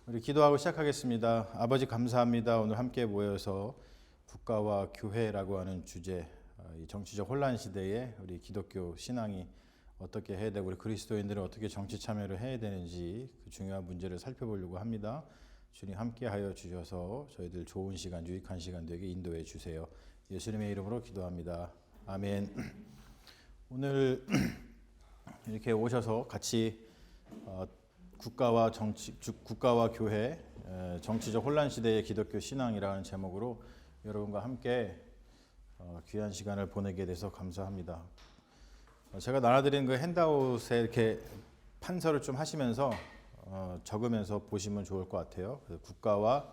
우리 기도하고 시작하겠습니다. 아버지 감사합니다. 오늘 함께 모여서 국가와 교회라고 하는 주제, 이 정치적 혼란 시대에 우리 기독교 신앙이 어떻게 해야 되고 우리 그리스도인들은 어떻게 정치 참여를 해야 되는지 그 중요한 문제를 살펴보려고 합니다. 주님 함께하여 주셔서 저희들 좋은 시간, 유익한 시간 되게 인도해 주세요. 예수님의 이름으로 기도합니다. 아멘. 오늘 이렇게 오셔서 같이 국가와 교회, 정치적 혼란 시대의 기독교 신앙이라는 제목으로 여러분과 함께 귀한 시간을 보내게 돼서 감사합니다. 제가 나눠드린 그 핸드아웃에 이렇게 판서를 좀 하시면서 적으면서 보시면 좋을 것 같아요. 국가와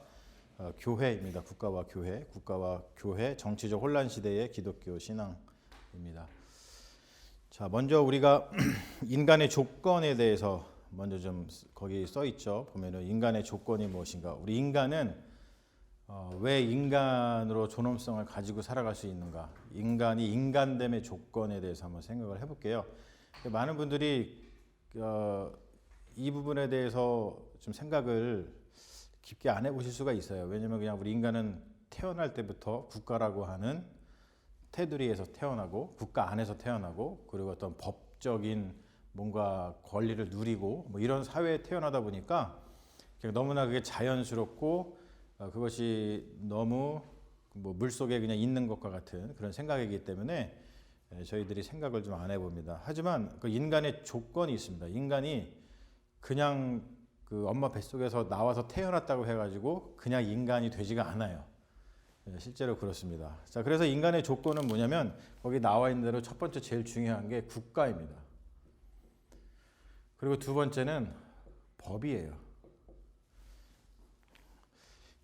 교회입니다. 국가와 교회, 정치적 혼란 시대의 기독교 신앙입니다. 자, 먼저 우리가 인간의 조건에 대해서 먼저 좀 거기 써 있죠. 보면은 인간의 조건이 무엇인가? 우리 인간은 왜 인간으로 존엄성을 가지고 살아갈 수 있는가? 인간이 인간됨의 조건에 대해서 한번 생각을 해볼게요. 많은 분들이 이 부분에 대해서 좀 생각을 깊게 안 해보실 수가 있어요. 왜냐하면 그냥 우리 인간은 태어날 때부터 국가라고 하는 테두리에서 태어나고 국가 안에서 태어나고 그리고 어떤 법적인 뭔가 권리를 누리고 뭐 이런 사회에 태어나다 보니까 너무나 그게 자연스럽고 그것이 너무 뭐 물속에 그냥 있는 것과 같은 그런 생각이기 때문에 저희들이 생각을 좀 안 해봅니다. 하지만 그 인간의 조건이 있습니다. 인간이 그냥 그 엄마 뱃속에서 나와서 태어났다고 해가지고 그냥 인간이 되지가 않아요. 실제로 그렇습니다. 자, 그래서 인간의 조건은 뭐냐면 거기 나와 있는 대로 첫 번째 제일 중요한 게 국가입니다. 그리고 두 번째는 법이에요.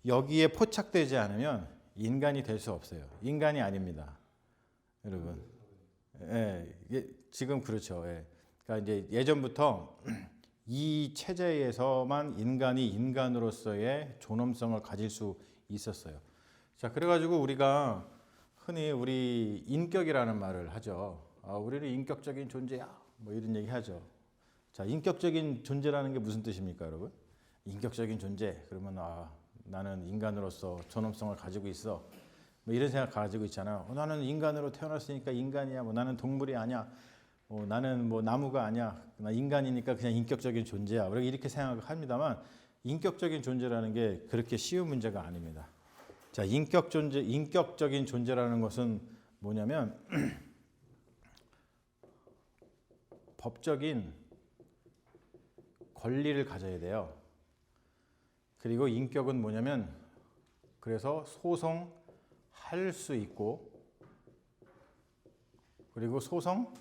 여기에 포착되지 않으면 인간이 될 수 없어요. 인간이 아닙니다. 여러분. 예, 지금 그렇죠. 예. 그러니까 이제 예전부터 이 체제에서만 인간이 인간으로서의 존엄성을 가질 수 있었어요. 자, 그래가지고 우리가 흔히 우리 인격이라는 말을 하죠. 우리는 인격적인 존재야. 뭐 이런 얘기 하죠. 자, 인격적인 존재라는 게 무슨 뜻입니까, 여러분? 인격적인 존재. 그러면 나는 인간으로서 존엄성을 가지고 있어. 뭐 이런 생각 가지고 있잖아요. 나는 인간으로 태어났으니까 인간이야. 뭐 나는 동물이 아니야. 나는 뭐 나무가 아니야. 나 인간이니까 그냥 인격적인 존재야. 이렇게 생각을 합니다만 인격적인 존재라는 게 그렇게 쉬운 문제가 아닙니다. 자, 인격적인 존재라는 것은 뭐냐면 법적인 권리를 가져야 돼요. 그리고 인격은 뭐냐면 그래서 소송할 수 있고 그리고 소송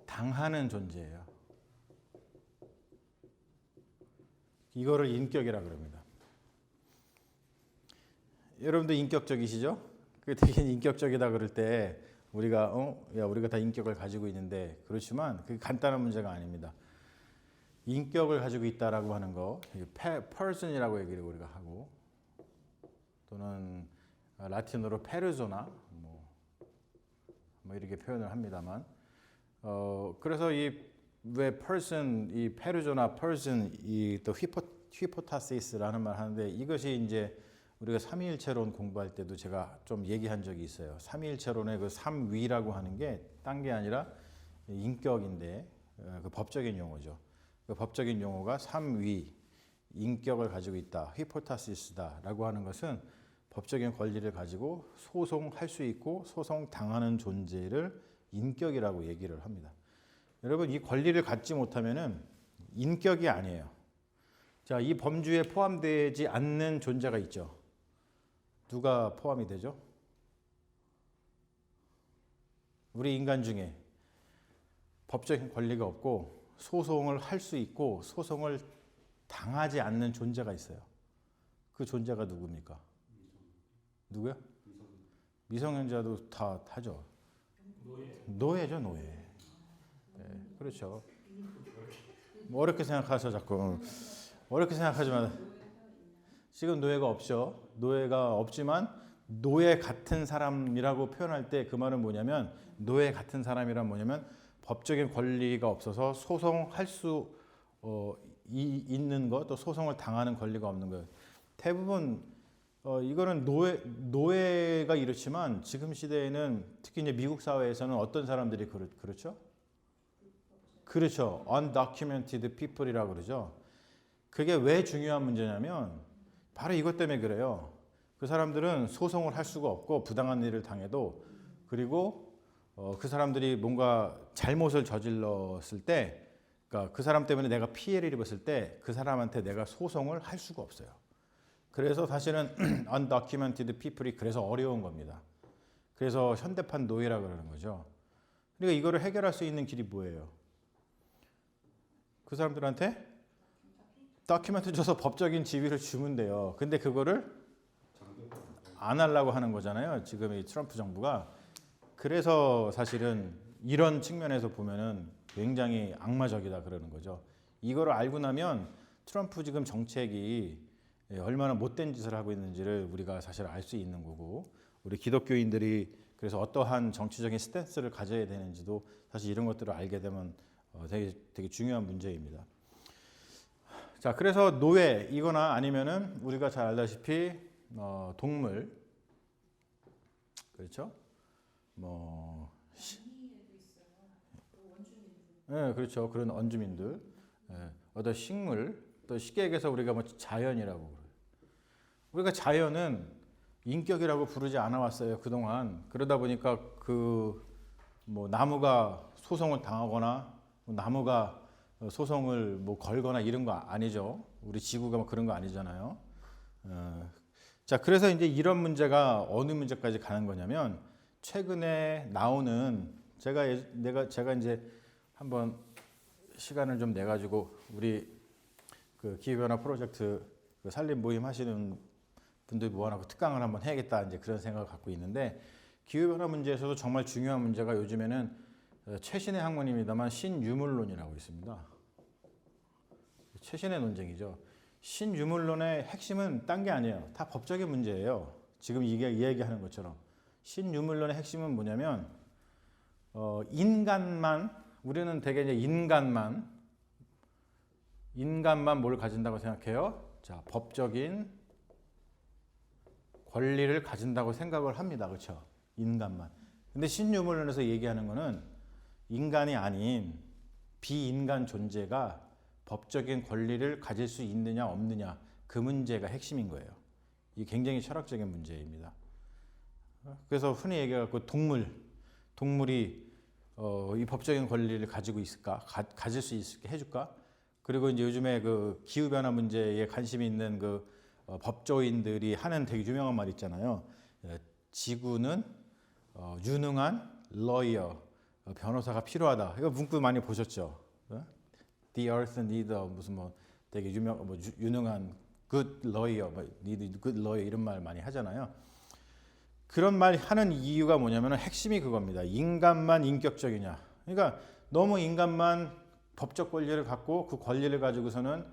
당하는 존재예요. 이거를 인격이라 그럽니다. 여러분도 인격적이시죠? 그 되게 인격적이다 그럴 때 우리가 우리가 다 인격을 가지고 있는데 그렇지만 그게 간단한 문제가 아닙니다. 인격을 가지고 있다라고 하는 거, person이라고 얘기를 우리가 하고 또는 라틴어로 페르소나 뭐 이렇게 표현을 합니다만 그래서 왜 person 이 페르소나 person 이 또 히포타시스라는 말 하는데 이것이 이제 우리가 삼위일체론 공부할 때도 제가 좀 얘기한 적이 있어요. 삼위일체론의 그 삼위라고 하는 게 딴 게 아니라 인격인데 그 법적인 용어죠. 그 법적인 용어가 삼위, 인격을 가지고 있다, 히포타시스다라고 하는 것은 법적인 권리를 가지고 소송할 수 있고 소송 당하는 존재를 인격이라고 얘기를 합니다. 여러분 이 권리를 갖지 못하면은 인격이 아니에요. 자, 이 범주에 포함되지 않는 존재가 있죠. 누가 포함이 되죠? 우리 인간 중에 법적인 권리가 없고 소송을 할 수 있고 소송을 당하지 않는 존재가 있어요. 그 존재가 누굽니까? 누구요? 미성년자도 다 하죠. 노예죠, 노예. 네, 그렇죠. 뭐 어렵게 생각하셔 자꾸. 어렵게 생각하지만 지금 노예가 없죠. 노예가 없지만 노예 같은 사람이라고 표현할 때 그 말은 뭐냐면 노예 같은 사람이란 뭐냐면 법적인 권리가 없어서 소송할 수 있는 거, 또 소송을 당하는 권리가 없는 거. 대부분 이거는 노예가 이렇지만 지금 시대에는 특히 이제 미국 사회에서는 어떤 사람들이 그렇죠? 그렇죠. undocumented people이라고 그러죠. 그게 왜 중요한 문제냐면 바로 이것 때문에 그래요. 그 사람들은 소송을 할 수가 없고 부당한 일을 당해도 그리고 그 사람들이 뭔가 잘못을 저질렀을 때 그러니까 그 사람 때문에 내가 피해를 입었을 때 그 사람한테 내가 소송을 할 수가 없어요. 그래서 사실은 undocumented people이 그래서 어려운 겁니다. 그래서 현대판 노예라고 그러는 거죠. 그러니까 이거를 해결할 수 있는 길이 뭐예요? 그 사람들한테 다큐멘트 줘서 법적인 지위를 주면 돼요. 근데 그거를 안 하려고 하는 거잖아요. 지금 이 트럼프 정부가. 그래서 사실은 이런 측면에서 보면은 굉장히 악마적이다 그러는 거죠. 이거를 알고 나면 트럼프 지금 정책이 얼마나 못된 짓을 하고 있는지를 우리가 사실 알 수 있는 거고 우리 기독교인들이 그래서 어떠한 정치적인 스탠스를 가져야 되는지도 사실 이런 것들을 알게 되면 되게 중요한 문제입니다. 자, 그래서 노예이거나 아니면은 우리가 잘 알다시피 동물, 그렇죠? 네, 그렇죠. 그런 원주민들, 어떤 식물, 또 쉽게 얘기해서 우리가 자연이라고 그래요. 우리가 자연은 인격이라고 부르지 않아 왔어요 그동안. 그러다 보니까 나무가 소송을 당하거나 나무가 소송을 걸거나 이런 거 아니죠. 우리 지구가 그런 거 아니잖아요. 자, 그래서 이제 이런 문제가 어느 문제까지 가는 거냐면 최근에 나오는 제가 이제 한번 시간을 좀 내 가지고 우리 그 기후변화 프로젝트 그 산림 모임 하시는 분들 모아놓고 특강을 한번 해야겠다 이제 그런 생각을 갖고 있는데 기후변화 문제에서도 정말 중요한 문제가 요즘에는 최신의 학문입니다만 신유물론이라고 있습니다. 최신의 논쟁이죠. 신유물론의 핵심은 딴 게 아니에요. 다 법적인 문제예요. 지금 이게 이야기하는 것처럼 신유물론의 핵심은 뭐냐면 우리는 되게 이제 인간만 뭘 가진다고 생각해요? 자, 법적인 권리를 가진다고 생각을 합니다. 그렇죠? 인간만. 근데 신유물론에서 얘기하는 거는 인간이 아닌 비인간 존재가 법적인 권리를 가질 수 있느냐 없느냐 그 문제가 핵심인 거예요. 이게 굉장히 철학적인 문제입니다. 그래서 흔히 얘기해갖고 동물이 이 법적인 권리를 가지고 있을까? 가질 수 있게 해줄까? 그리고 이제 요즘에 그 기후변화 문제에 관심이 있는 그 법조인들이 하는 되게 유명한 말 있잖아요. 지구는 유능한 러이어, 변호사가 필요하다. 이거 문구 많이 보셨죠? The Earth needs 무슨 되게 유능한 good lawyer, need good lawyer 이런 말 많이 하잖아요. 그런 말 하는 이유가 뭐냐면 핵심이 그겁니다. 인간만 인격적이냐. 그러니까 너무 인간만 법적 권리를 갖고 그 권리를 가지고서는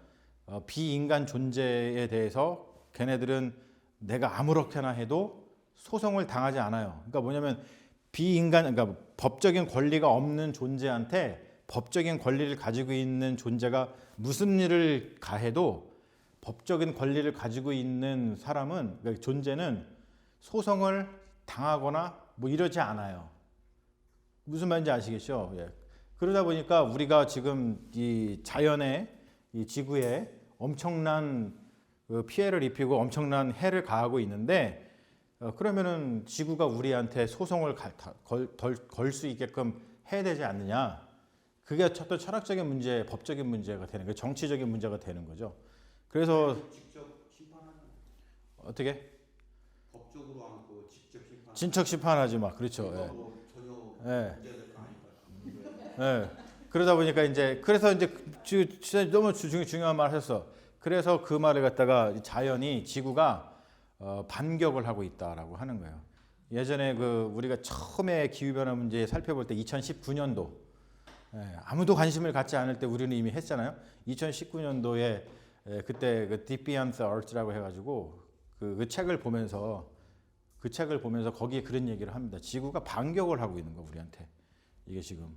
비인간 존재에 대해서 걔네들은 내가 아무렇게나 해도 소송을 당하지 않아요. 그러니까 뭐냐면 그러니까 법적인 권리가 없는 존재한테 법적인 권리를 가지고 있는 존재가 무슨 일을 가해도 법적인 권리를 가지고 있는 사람은 그러니까 존재는 소송을 당하거나 이러지 않아요. 무슨 말인지 아시겠죠? 예. 그러다 보니까 우리가 지금 이 자연에 이 지구에 엄청난 피해를 입히고 엄청난 해를 가하고 있는데 그러면은 지구가 우리한테 소송을 걸 수 있게끔 해야 되지 않느냐? 그게 어떤 철학적인 문제, 법적인 문제가 되는 거예요. 정치적인 문제가 되는 거죠. 그래서 직접 심판하는 어떻게? 법적으로 않고 직접 심판. 진척 심판하지 마. 그렇죠. 전혀 예. 문제될 거 아니까요. 예. 그러다 보니까 그래서 너무 중요한 말 하셨어. 그래서 그 말을 갖다가 자연이 지구가 반격을 하고 있다라고 하는 거예요. 예전에 우리가 처음에 기후 변화 문제 살펴볼 때 2019년도 아무도 관심을 갖지 않을 때 우리는 이미 했잖아요. 2019년도에 그때 그 Deep Beyond the Earth라고 해가지고 그 책을 보면서 거기에 그런 얘기를 합니다. 지구가 반격을 하고 있는 거 우리한테 이게 지금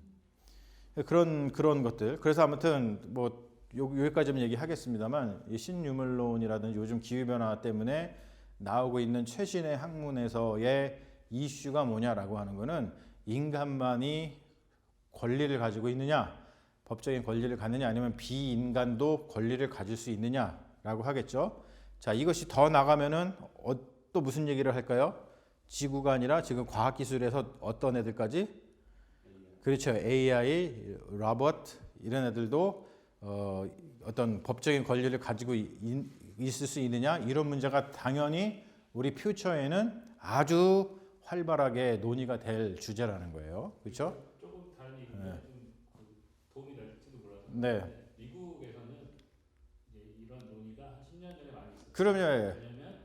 그런 것들. 그래서 아무튼 여기까지만 얘기하겠습니다만 이 신유물론이라든지 요즘 기후변화 때문에 나오고 있는 최신의 학문에서의 이슈가 뭐냐라고 하는 거는 인간만이 권리를 가지고 있느냐, 법적인 권리를 갖느냐, 아니면 비인간도 권리를 가질 수 있느냐라고 하겠죠. 자, 이것이 더 나가면은 또 무슨 얘기를 할까요? 지구가 아니라 지금 과학기술에서 어떤 애들까지? 그렇죠. AI, 로봇 이런 애들도 어떤 법적인 권리를 가지고 있을 수 있느냐, 이런 문제가 당연히 우리 퓨처에는 아주 활발하게 논의가 될 주제라는 거예요. 그렇죠? 조금 다른 얘기인데 좀 도움이 될지도 몰라서. 네. 미국에서는 이제 이런 논의가 한 10년 전에 많이 있었어요. 그럼요. 왜냐면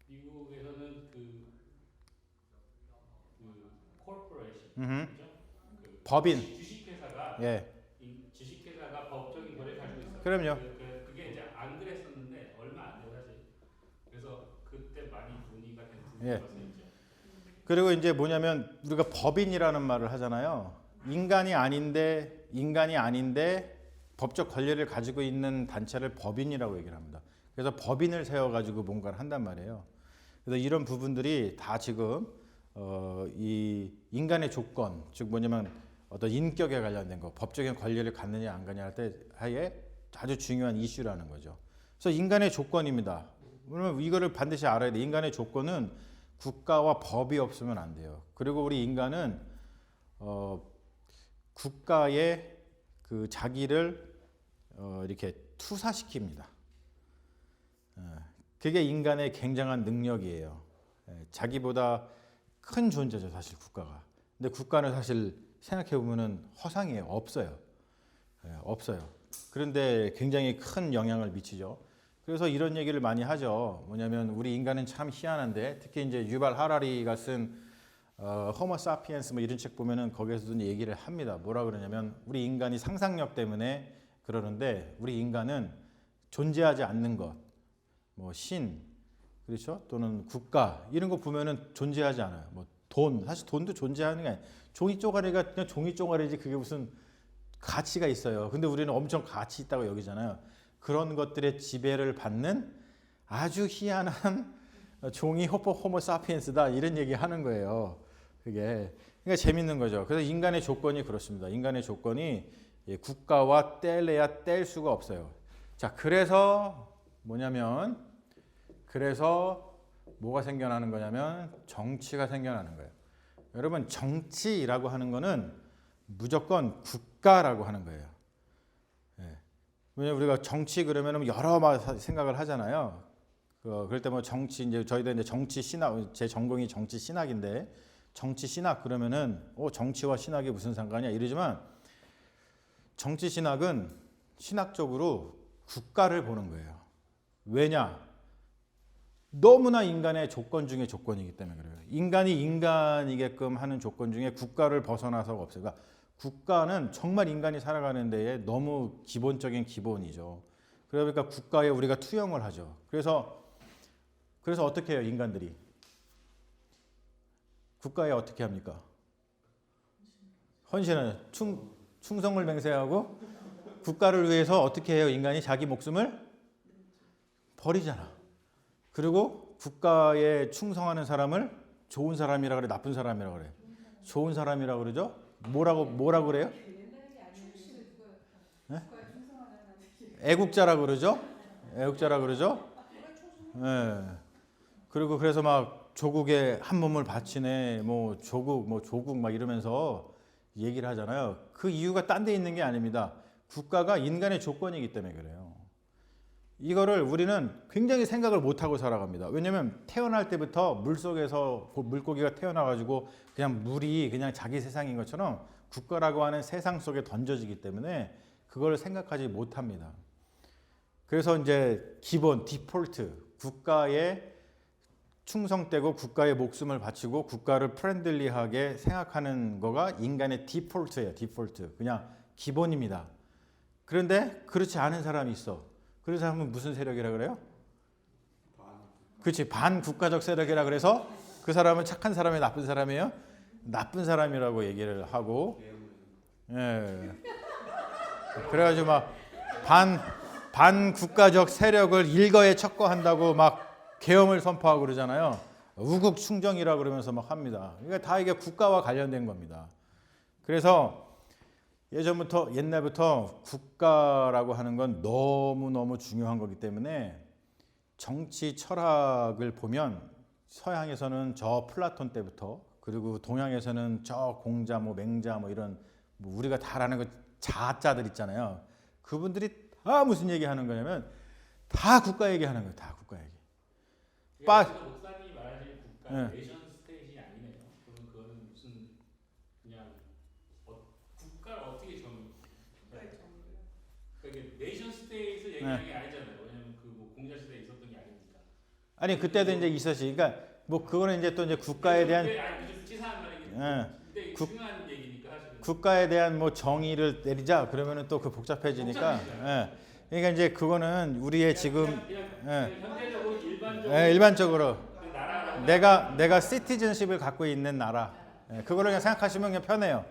미국에서는 그 코퍼레이션, 그죠? 그 법인. 주식회사가 예. 주식회사가 법적인 거를 가지고 있어요. 그럼요. 그게 이제 안 그랬었는데 얼마 안 돼 사실. 그래서 그때 많이 논의가 된 예. 부분이 있죠. 그리고 이제 뭐냐면 우리가 법인이라는 말을 하잖아요. 인간이 아닌데 법적 권리를 가지고 있는 단체를 법인이라고 얘기를 합니다. 그래서 법인을 세워가지고 뭔가를 한단 말이에요. 그래서 이런 부분들이 다 지금 이 인간의 조건, 즉 뭐냐면 어떤 인격에 관련된 거, 법적인 권리를 갖느냐 안 갖느냐 할 때 하에 아주 중요한 이슈라는 거죠. 그래서 인간의 조건입니다. 그러면 이거를 반드시 알아야 돼. 인간의 조건은 국가와 법이 없으면 안 돼요. 그리고 우리 인간은 국가에 그 자기를 이렇게 투사시킵니다. 그게 인간의 굉장한 능력이에요. 자기보다 큰 존재죠, 사실 국가가. 근데 국가는 사실 생각해 보면은 허상이에요. 없어요. 없어요. 그런데 굉장히 큰 영향을 미치죠. 그래서 이런 얘기를 많이 하죠. 뭐냐면 우리 인간은 참 희한한데, 특히 이제 유발 하라리가 쓴 호모 사피엔스 뭐 이런 책 보면은 거기에서도 얘기를 합니다. 뭐라 그러냐면 우리 인간이 상상력 때문에 그러는데, 우리 인간은 존재하지 않는 것, 뭐 신, 그렇죠? 또는 국가 이런 거 보면은 존재하지 않아요. 뭐 돈, 사실 돈도 존재하는 게 아니에요. 종이 쪼가리가 그냥 종이 쪼가리지 그게 무슨 가치가 있어요. 근데 우리는 엄청 가치 있다고 여기잖아요. 그런 것들의 지배를 받는 아주 희한한 종이 호모 사피엔스다, 이런 얘기 하는 거예요. 그게 그러니까 재밌는 거죠. 그래서 인간의 조건이 그렇습니다. 인간의 조건이 국가와 뗄래야 뗄 수가 없어요. 자, 그래서 뭐가 생겨나는 거냐면 정치가 생겨나는 거예요. 여러분, 정치라고 하는 거는 무조건 국가라고 하는 거예요. 왜냐면 우리가 정치 그러면 여러 생각을 하잖아요. 그럴 때 뭐 정치, 이제 저희도 이제 정치 신학, 제 전공이 정치 신학인데, 정치 신학 그러면은 정치와 신학이 무슨 상관이야 이러지만, 정치 신학은 신학적으로 국가를 보는 거예요. 왜냐? 너무나 인간의 조건 중에 조건이기 때문에 그래요. 인간이 인간이게끔 하는 조건 중에 국가를 벗어나서가 없어요. 그러니까 국가는 정말 인간이 살아가는 데에 너무 기본적인 기본이죠. 그러니까 국가에 우리가 투영을 하죠. 그래서 어떻게 해요, 인간들이? 국가에 어떻게 합니까? 헌신을, 충성을 맹세하고, 국가를 위해서 어떻게 해요? 인간이 자기 목숨을 버리잖아. 그리고 국가에 충성하는 사람을 좋은 사람이라 그래, 나쁜 사람이라 그래? 좋은 사람이라 그러죠? 뭐라고 그래요? 네? 애국자라 그러죠? 애국자라 그러죠? 네. 그리고 그래서 막 조국에 한 몸을 바치네, 뭐 조국 막 이러면서 얘기를 하잖아요. 그 이유가 딴 데 있는 게 아닙니다. 국가가 인간의 조건이기 때문에 그래요. 이거를 우리는 굉장히 생각을 못하고 살아갑니다. 왜냐하면 태어날 때부터 물속에서 물고기가 태어나가지고 그냥 물이 그냥 자기 세상인 것처럼 국가라고 하는 세상 속에 던져지기 때문에 그걸 생각하지 못합니다. 그래서 이제 기본 디폴트, 국가에 충성되고 국가의 목숨을 바치고 국가를 프렌들리하게 생각하는 거가 인간의 디폴트예요. 디폴트. 그냥 기본입니다. 그런데 그렇지 않은 사람이 있어. 그런 사람은 무슨 세력이라 그래요? 그렇지, 반국가적 세력이라 그래서 그 사람은 착한 사람이에요, 나쁜 사람이에요? 나쁜 사람이라고 얘기를 하고, 예. 그래가지고 막 반국가적 세력을 일거에 척거한다고 막 계엄을 선포하고 그러잖아요. 우국 충정이라 그러면서 막 합니다. 그러니까 다 이게 국가와 관련된 겁니다. 그래서 옛날부터 국가라고 하는 건 너무너무 중요한 거기 때문에 정치 철학을 보면 서양에서는 저 플라톤 때부터, 그리고 동양에서는 저 공자, 뭐 맹자, 뭐 이런 뭐 우리가 다 아는 그 자자들 있잖아요. 그분들이 다 무슨 얘기하는 거냐면 다 국가 얘기하는 거예요. 다 국가 얘기. 그러니까 목사님이 말하시는 국가 네. 네이션 스테이트이 아니네요. 그거는 무슨 그냥 국가를 어떻게 그러니까 네이션 스테이트 얘기하는 게 아니잖아요. 왜냐면 그 뭐 공자 시대에 있었던 게 아니니까. 아니 그때도 이제 있었지. 그러니까 뭐 그거는 이제 또 이제 국가에 대한 좀 치사한 말이긴 한데 근데 중요한 얘기니까 사실은. 국가에 대한 뭐 정의를 내리자 그러면은 또 그 복잡해지니까. 예. 그러니까 이제 그거는 우리의 지금 현대적으로 일반적으로 그 나라라고 내가 시티즌십을 갖고 있는 나라. 그거를 그냥 생각하시면 그냥 편해요.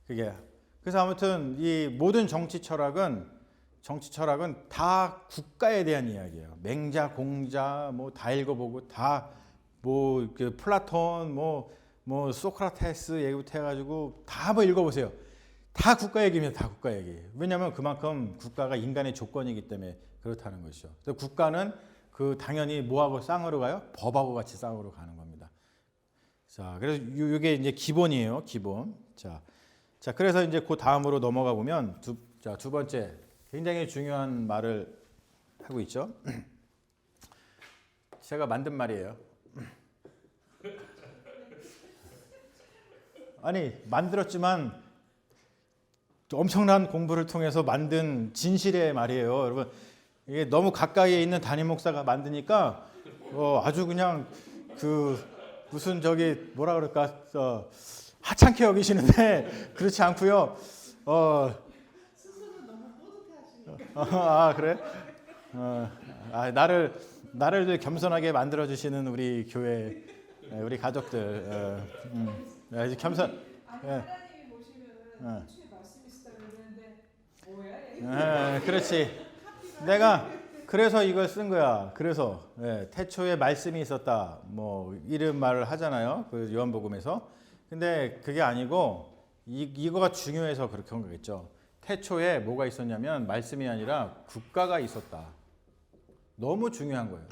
그게. 그래서 아무튼 이 모든 정치 철학은 다 국가에 대한 이야기예요. 맹자, 공자 뭐 다 읽어보고 다 뭐 그 플라톤 뭐 소크라테스 얘기부터 해가지고 다 뭐 읽어보세요. 다 국가 얘기입니다. 다 국가 얘기. 왜냐하면 그만큼 국가가 인간의 조건이기 때문에 그렇다는 것이죠. 그래서 국가는 그 당연히 뭐하고 쌍으로 가요? 법하고 같이 쌍으로 가는 겁니다. 자, 그래서 이게 이제 기본이에요. 기본. 자, 그래서 이제 그 다음으로 넘어가 보면 두 번째 굉장히 중요한 말을 하고 있죠. 제가 만든 말이에요. 아니 만들었지만 엄청난 공부를 통해서 만든 진실의 말이에요. 여러분 이게 너무 가까이에 있는 담임 목사가 만드니까 아주 그냥 그 무슨 저기 뭐라 그럴까 하찮게 여기시는데 그렇지 않고요. 스스로 너무 뿌듯해하시니까. 그래? 나를 되게 겸손하게 만들어 주시는 우리 교회 우리 가족들 이제 겸손. 하나님이 보시면은 대충 말씀이 있다 그러는데 뭐야? 그렇지. 내가 그래서 이걸 쓴 거야. 그래서 태초에 말씀이 있었다. 뭐 이런 말을 하잖아요. 그 요한복음에서. 근데 그게 아니고 이거가 중요해서 그렇게 한 거겠죠. 태초에 뭐가 있었냐면 말씀이 아니라 국가가 있었다. 너무 중요한 거예요.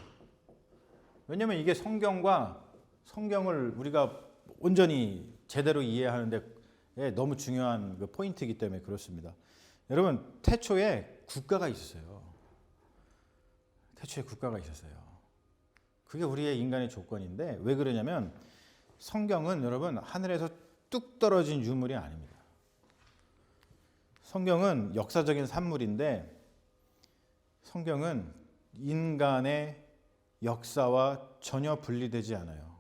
왜냐하면 이게 성경을 우리가 온전히 제대로 이해하는데 너무 중요한 그 포인트이기 때문에 그렇습니다. 여러분 태초에 국가가 있었어요. 태초에 국가가 있었어요. 그게 우리의 인간의 조건인데 왜 그러냐면 성경은 여러분 하늘에서 뚝 떨어진 유물이 아닙니다. 성경은 역사적인 산물인데 성경은 인간의 역사와 전혀 분리되지 않아요.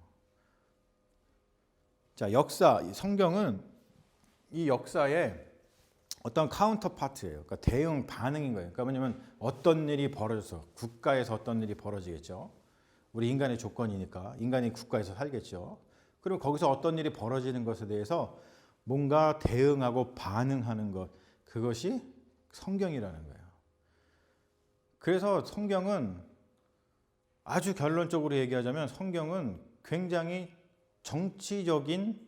자, 성경은 이 역사의 어떤 카운터파트예요. 그러니까 대응 반응인 거예요. 그러니까 뭐냐면 어떤 일이 벌어져서 국가에서 어떤 일이 벌어지겠죠. 우리 인간의 조건이니까 인간이 국가에서 살겠죠. 그리고 거기서 어떤 일이 벌어지는 것에 대해서 뭔가 대응하고 반응하는 것, 그것이 성경이라는 거예요. 그래서 성경은 아주 결론적으로 얘기하자면 성경은 굉장히 정치적인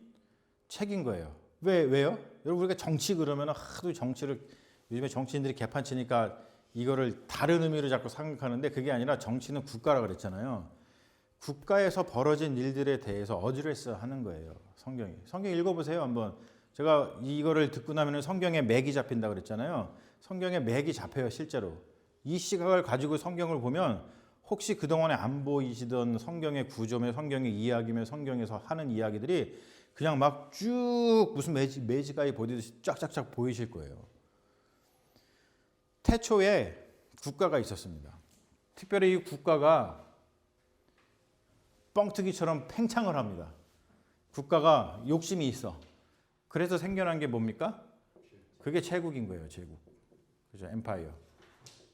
책인 거예요. 왜요? 여러분 우리가 정치 그러면 하도 정치를 요즘에 정치인들이 개판치니까 이거를 다른 의미로 자꾸 생각하는데 그게 아니라 정치는 국가라고 그랬잖아요. 국가에서 벌어진 일들에 대해서 어드레스 하는 거예요. 성경이. 성경 읽어보세요 한번. 제가 이거를 듣고 나면 성경에 맥이 잡힌다고 그랬잖아요. 성경에 맥이 잡혀요 실제로. 이 시각을 가지고 성경을 보면 혹시 그동안에 안 보이시던 성경의 구조며 성경의 이야기며 성경에서 하는 이야기들이 그냥 막 쭉 무슨 매지가이 보듯이 쫙쫙쫙 보이실 거예요. 태초에 국가가 있었습니다. 특별히 이 국가가 뻥튀기처럼 팽창을 합니다. 국가가 욕심이 있어. 그래서 생겨난 게 뭡니까? 그게 제국인 거예요. 제국. 그죠? 엠파이어.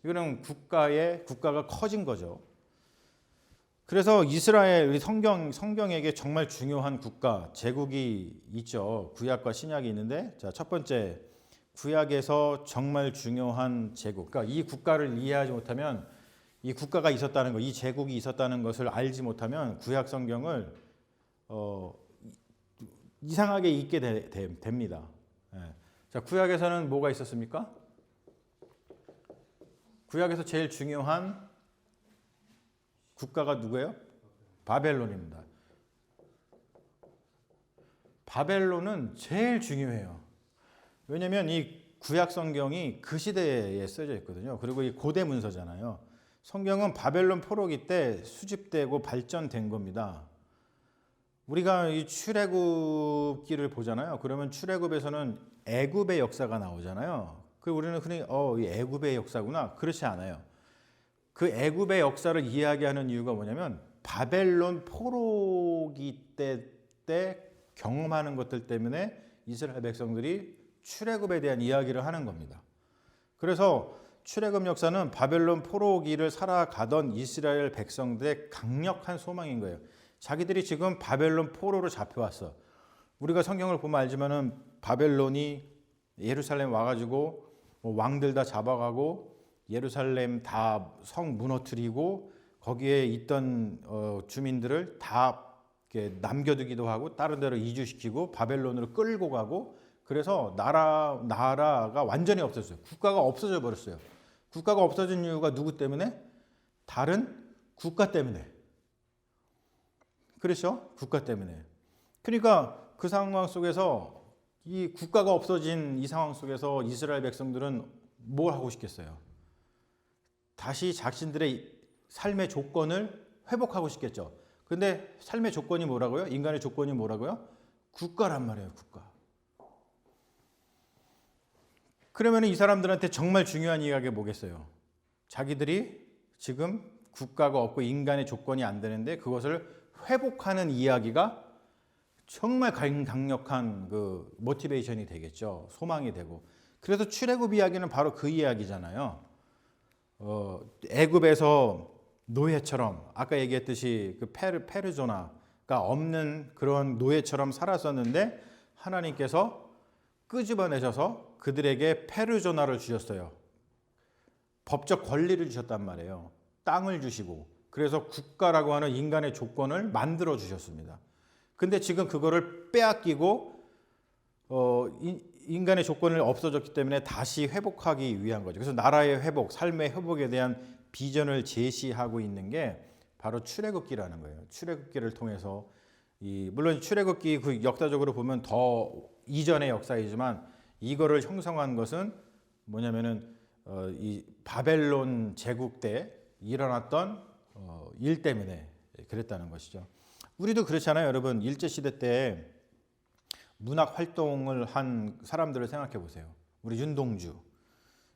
이거는 국가가 커진 거죠. 그래서 이스라엘 우리 성경에게 정말 중요한 국가 제국이 있죠. 구약과 신약이 있는데 자, 첫 번째 구약에서 정말 중요한 제국, 그러니까 이 국가를 이해하지 못하면 이 국가가 있었다는 것, 이 제국이 있었다는 것을 알지 못하면 구약 성경을 이상하게 읽게 됩니다. 예. 자, 구약에서는 뭐가 있었습니까? 구약에서 제일 중요한 국가가 누구예요? 바벨론입니다. 바벨론은 제일 중요해요. 왜냐하면 이 구약 성경이 그 시대에 쓰여져 있거든요. 그리고 이 고대 문서잖아요. 성경은 바벨론 포로기 때 수집되고 발전된 겁니다. 우리가 이 출애굽기를 보잖아요. 그러면 출애굽에서는 애굽의 역사가 나오잖아요. 그 우리는 흔히 이 애굽의 역사구나. 그렇지 않아요. 그 애굽의 역사를 이야기하는 이유가 뭐냐면 바벨론 포로기 때 경험하는 것들 때문에 이스라엘 백성들이 출애굽에 대한 이야기를 하는 겁니다. 그래서 출애굽 역사는 바벨론 포로기를 살아가던 이스라엘 백성들의 강력한 소망인 거예요. 자기들이 지금 바벨론 포로로 잡혀왔어. 우리가 성경을 보면 알지만은 바벨론이 예루살렘 와가지고 왕들 다 잡아가고 예루살렘 다 성 무너뜨리고 거기에 있던 주민들을 다 이렇게 남겨두기도 하고 다른 데로 이주시키고 바벨론으로 끌고 가고 그래서 나라가 완전히 없어졌어요. 국가가 없어져 버렸어요. 국가가 없어진 이유가 누구 때문에? 다른 국가 때문에. 그렇죠? 국가 때문에. 그러니까 그 상황 속에서 이 국가가 없어진 이 상황 속에서 이스라엘 백성들은 뭘 하고 싶겠어요? 다시 자신들의 삶의 조건을 회복하고 싶겠죠. 근데 삶의 조건이 뭐라고요? 인간의 조건이 뭐라고요? 국가란 말이에요, 국가. 그러면 이 사람들한테 정말 중요한 이야기가 뭐겠어요? 자기들이 지금 국가가 없고 인간의 조건이 안 되는데 그것을 회복하는 이야기가 정말 강력한 그 모티베이션이 되겠죠. 소망이 되고. 그래서 출애굽 이야기는 바로 그 이야기잖아요. 애굽에서 노예처럼 아까 얘기했듯이 그 페르조나가 없는 그런 노예처럼 살았었는데 하나님께서 끄집어내셔서 그들에게 페르조나를 주셨어요. 법적 권리를 주셨단 말이에요. 땅을 주시고 그래서 국가라고 하는 인간의 조건을 만들어 주셨습니다. 근데 지금 그거를 빼앗기고 인간의 조건을 없어졌기 때문에 다시 회복하기 위한 거죠. 그래서 나라의 회복, 삶의 회복에 대한 비전을 제시하고 있는 게 바로 출애굽기라는 거예요. 출애굽기를 통해서 물론 출애굽기 그 역사적으로 보면 더 이전의 역사이지만 이거를 형성한 것은 뭐냐면은 이 바벨론 제국 때 일어났던 일 때문에 그랬다는 것이죠. 우리도 그렇잖아요, 여러분. 일제 시대 때 문학 활동을 한 사람들을 생각해 보세요. 우리 윤동주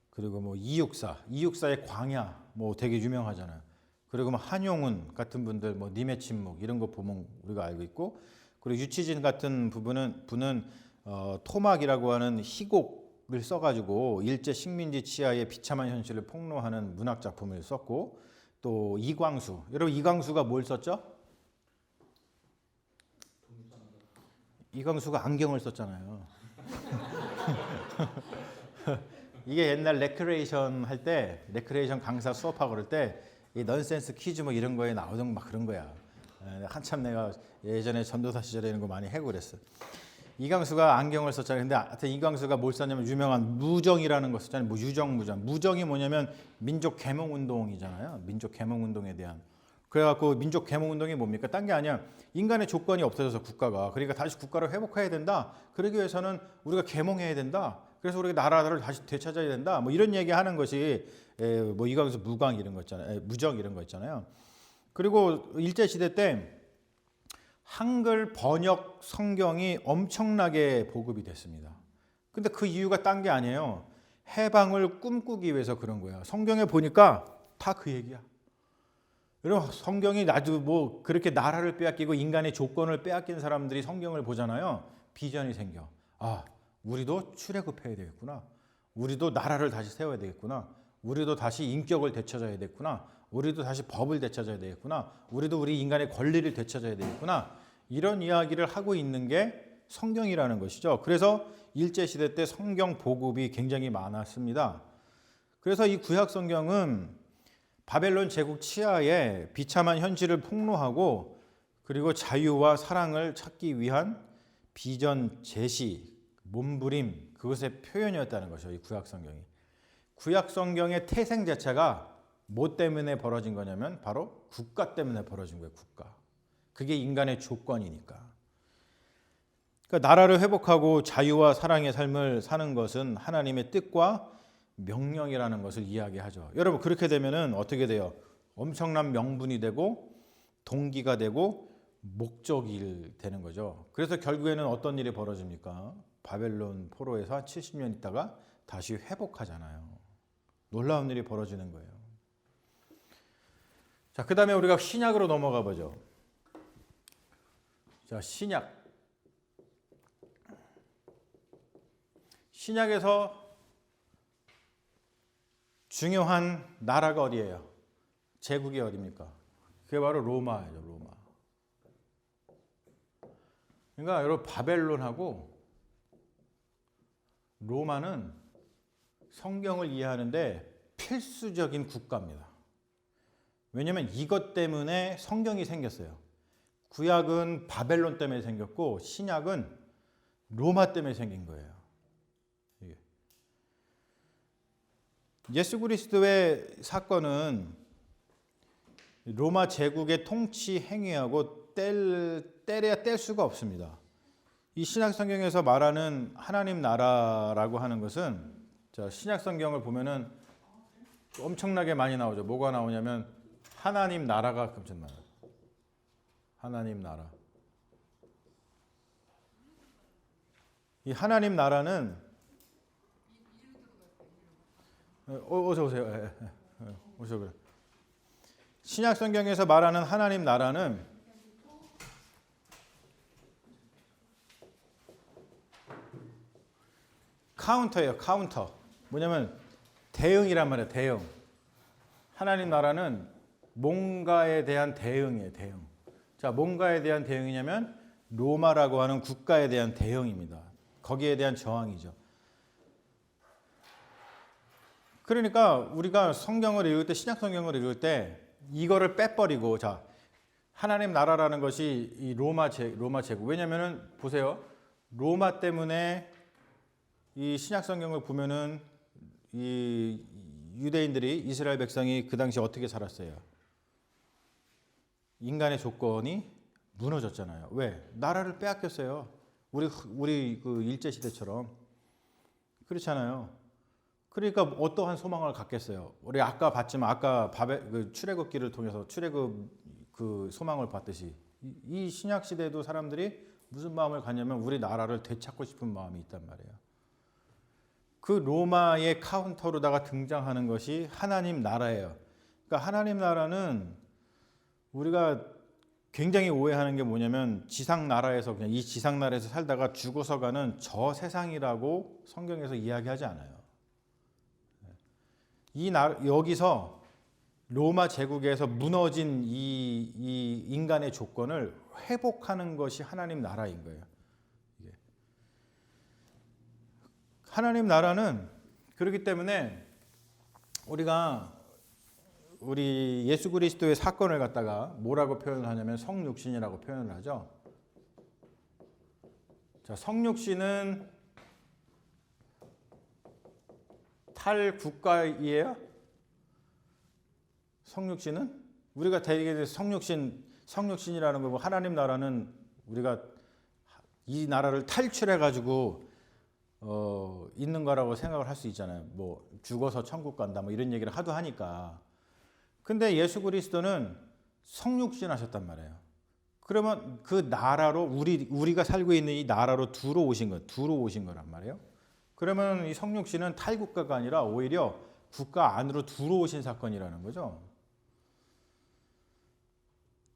그리고 뭐 이육사의 광야 뭐 되게 유명하잖아요. 그리고 뭐 한용운 같은 분들 뭐 님의 침묵 이런 거 보면 우리가 알고 있고 그리고 유치진 같은 분은 토막이라고 하는 희곡을 써가지고 일제 식민지 치하의 비참한 현실을 폭로하는 문학 작품을 썼고 또 이광수 여러분 이광수가 뭘 썼죠? 이광수가 안경을 썼잖아요. 이게 옛날 레크레이션 할 때 레크레이션 강사 수업하고 그럴 때 이 넌센스 퀴즈 뭐 이런 거에 나오던 막 그런 거야. 한참 내가 예전에 전도사 시절에 이런 거 많이 해고 그랬어. 이광수가 안경을 썼잖아요. 근데 하여튼 이광수가 뭘 썼냐면 유명한 무정이라는 거 썼잖아요. 뭐 유정무정. 무정이 뭐냐면 민족 계몽 운동이잖아요. 민족 계몽 운동에 대한. 그래갖고 민족 계몽 운동이 뭡니까? 딴 게 아니야. 인간의 조건이 없어져서 국가가. 그러니까 다시 국가를 회복해야 된다. 그러기 위해서는 우리가 계몽해야 된다. 그래서 우리가 나라를 다시 되찾아야 된다. 뭐 이런 얘기하는 것이 뭐 이광수 무강 이런 거 있잖아요. 무정 이런 거 있잖아요. 그리고 일제 시대 때 한글 번역 성경이 엄청나게 보급이 됐습니다. 근데 그 이유가 딴 게 아니에요. 해방을 꿈꾸기 위해서 그런 거야. 성경에 보니까 다 그 얘기야. 여러분 성경이 나도 뭐 그렇게 나라를 빼앗기고 인간의 조건을 빼앗긴 사람들이 성경을 보잖아요. 비전이 생겨. 아, 우리도 출애굽해야 되겠구나. 우리도 나라를 다시 세워야 되겠구나. 우리도 다시 인격을 되찾아야 되겠구나. 우리도 다시 법을 되찾아야 되겠구나. 우리도 우리 인간의 권리를 되찾아야 되겠구나. 이런 이야기를 하고 있는 게 성경이라는 것이죠. 그래서 일제시대 때 성경 보급이 굉장히 많았습니다. 그래서 이 구약 성경은 바벨론 제국 치하에 비참한 현실을 폭로하고 그리고 자유와 사랑을 찾기 위한 비전 제시, 몸부림, 그것의 표현이었다는 것이죠. 이 구약 성경이. 구약 성경의 태생 자체가 뭐 때문에 벌어진 거냐면 바로 국가 때문에 벌어진 거예요. 국가. 그게 인간의 조건이니까. 그러니까 나라를 회복하고 자유와 사랑의 삶을 사는 것은 하나님의 뜻과 명령이라는 것을 이야기하죠. 여러분 그렇게 되면은 어떻게 돼요? 엄청난 명분이 되고 동기가 되고 목적이 되는 거죠. 그래서 결국에는 어떤 일이 벌어집니까? 바벨론 포로에서 한 70년 있다가 다시 회복하잖아요. 놀라운 일이 벌어지는 거예요. 자, 그 다음에 우리가 신약으로 넘어가 보죠. 자, 신약. 신약에서 중요한 나라가 어디예요? 제국이 어디입니까? 그게 바로 로마예요. 로마. 그러니까 여러분 바벨론하고 로마는 성경을 이해하는데 필수적인 국가입니다. 왜냐하면 이것 때문에 성경이 생겼어요. 구약은 바벨론 때문에 생겼고 신약은 로마 때문에 생긴 거예요. 예수 그리스도의 사건은 로마 제국의 통치 행위하고 떼려야 뗄 수가 없습니다. 이 신약 성경에서 말하는 하나님 나라라고 하는 것은 신약 성경을 보면은 엄청나게 많이 나오죠. 뭐가 나오냐면 하나님 나라가 엄청 나와요. 하나님 나라. 이 하나님 나라는 어서 오세요. 오세요. 신약 성경에서 말하는 하나님 나라는 카운터예요. 카운터. 뭐냐면 대응이란 말이에요. 대응. 하나님 나라는 뭔가에 대한 대응이에요. 대응. 자, 뭔가에 대한 대응이냐면 로마라고 하는 국가에 대한 대응입니다. 거기에 대한 저항이죠. 그러니까 우리가 성경을 읽을 때, 신약 성경을 읽을 때 이거를 빼버리고, 자, 하나님 나라라는 것이 이 로마 제국. 왜냐면은 보세요. 로마 때문에 이 신약 성경을 보면은 이 유대인들이, 이스라엘 백성이 그 당시 어떻게 살았어요? 인간의 조건이 무너졌잖아요. 왜? 나라를 빼앗겼어요. 우리 그 일제 시대처럼. 그렇잖아요. 그러니까 어떠한 소망을 갖겠어요. 우리 아까 봤지만 아까 그 출애굽기를 통해서 출애굽 그 소망을 봤듯이 이 신약 시대에도 사람들이 무슨 마음을 갖냐면 우리 나라를 되찾고 싶은 마음이 있단 말이에요. 그 로마의 카운터로다가 등장하는 것이 하나님 나라예요. 그러니까 하나님 나라는 우리가 굉장히 오해하는 게 뭐냐면 지상 나라에서 그냥 이 지상 나라에서 살다가 죽어서 가는 저 세상이라고 성경에서 이야기하지 않아요. 여기서 로마 제국에서 무너진 이 인간의 조건을 회복하는 것이 하나님 나라인 거예요. 하나님 나라는 그렇기 때문에 우리 예수 그리스도의 사건을 갖다가 뭐라고 표현하냐면 성육신이라고 표현을 하죠. 자, 성육신은 탈국가이에요? 성육신은? 우리가 대개 성육신이라는 거고 하나님 나라는 우리가 이 나라를 탈출해가지고 있는 거라고 생각을 할 수 있잖아요. 뭐 죽어서 천국 간다 뭐 이런 얘기를 하도 하니까. 근데 예수 그리스도는 성육신 하셨단 말이에요. 그러면 그 나라로 우리가 살고 있는 이 나라로 들어오신 거란 말이에요. 그러면 이 성육신은 탈국가가 아니라 오히려 국가 안으로 들어오신 사건이라는 거죠.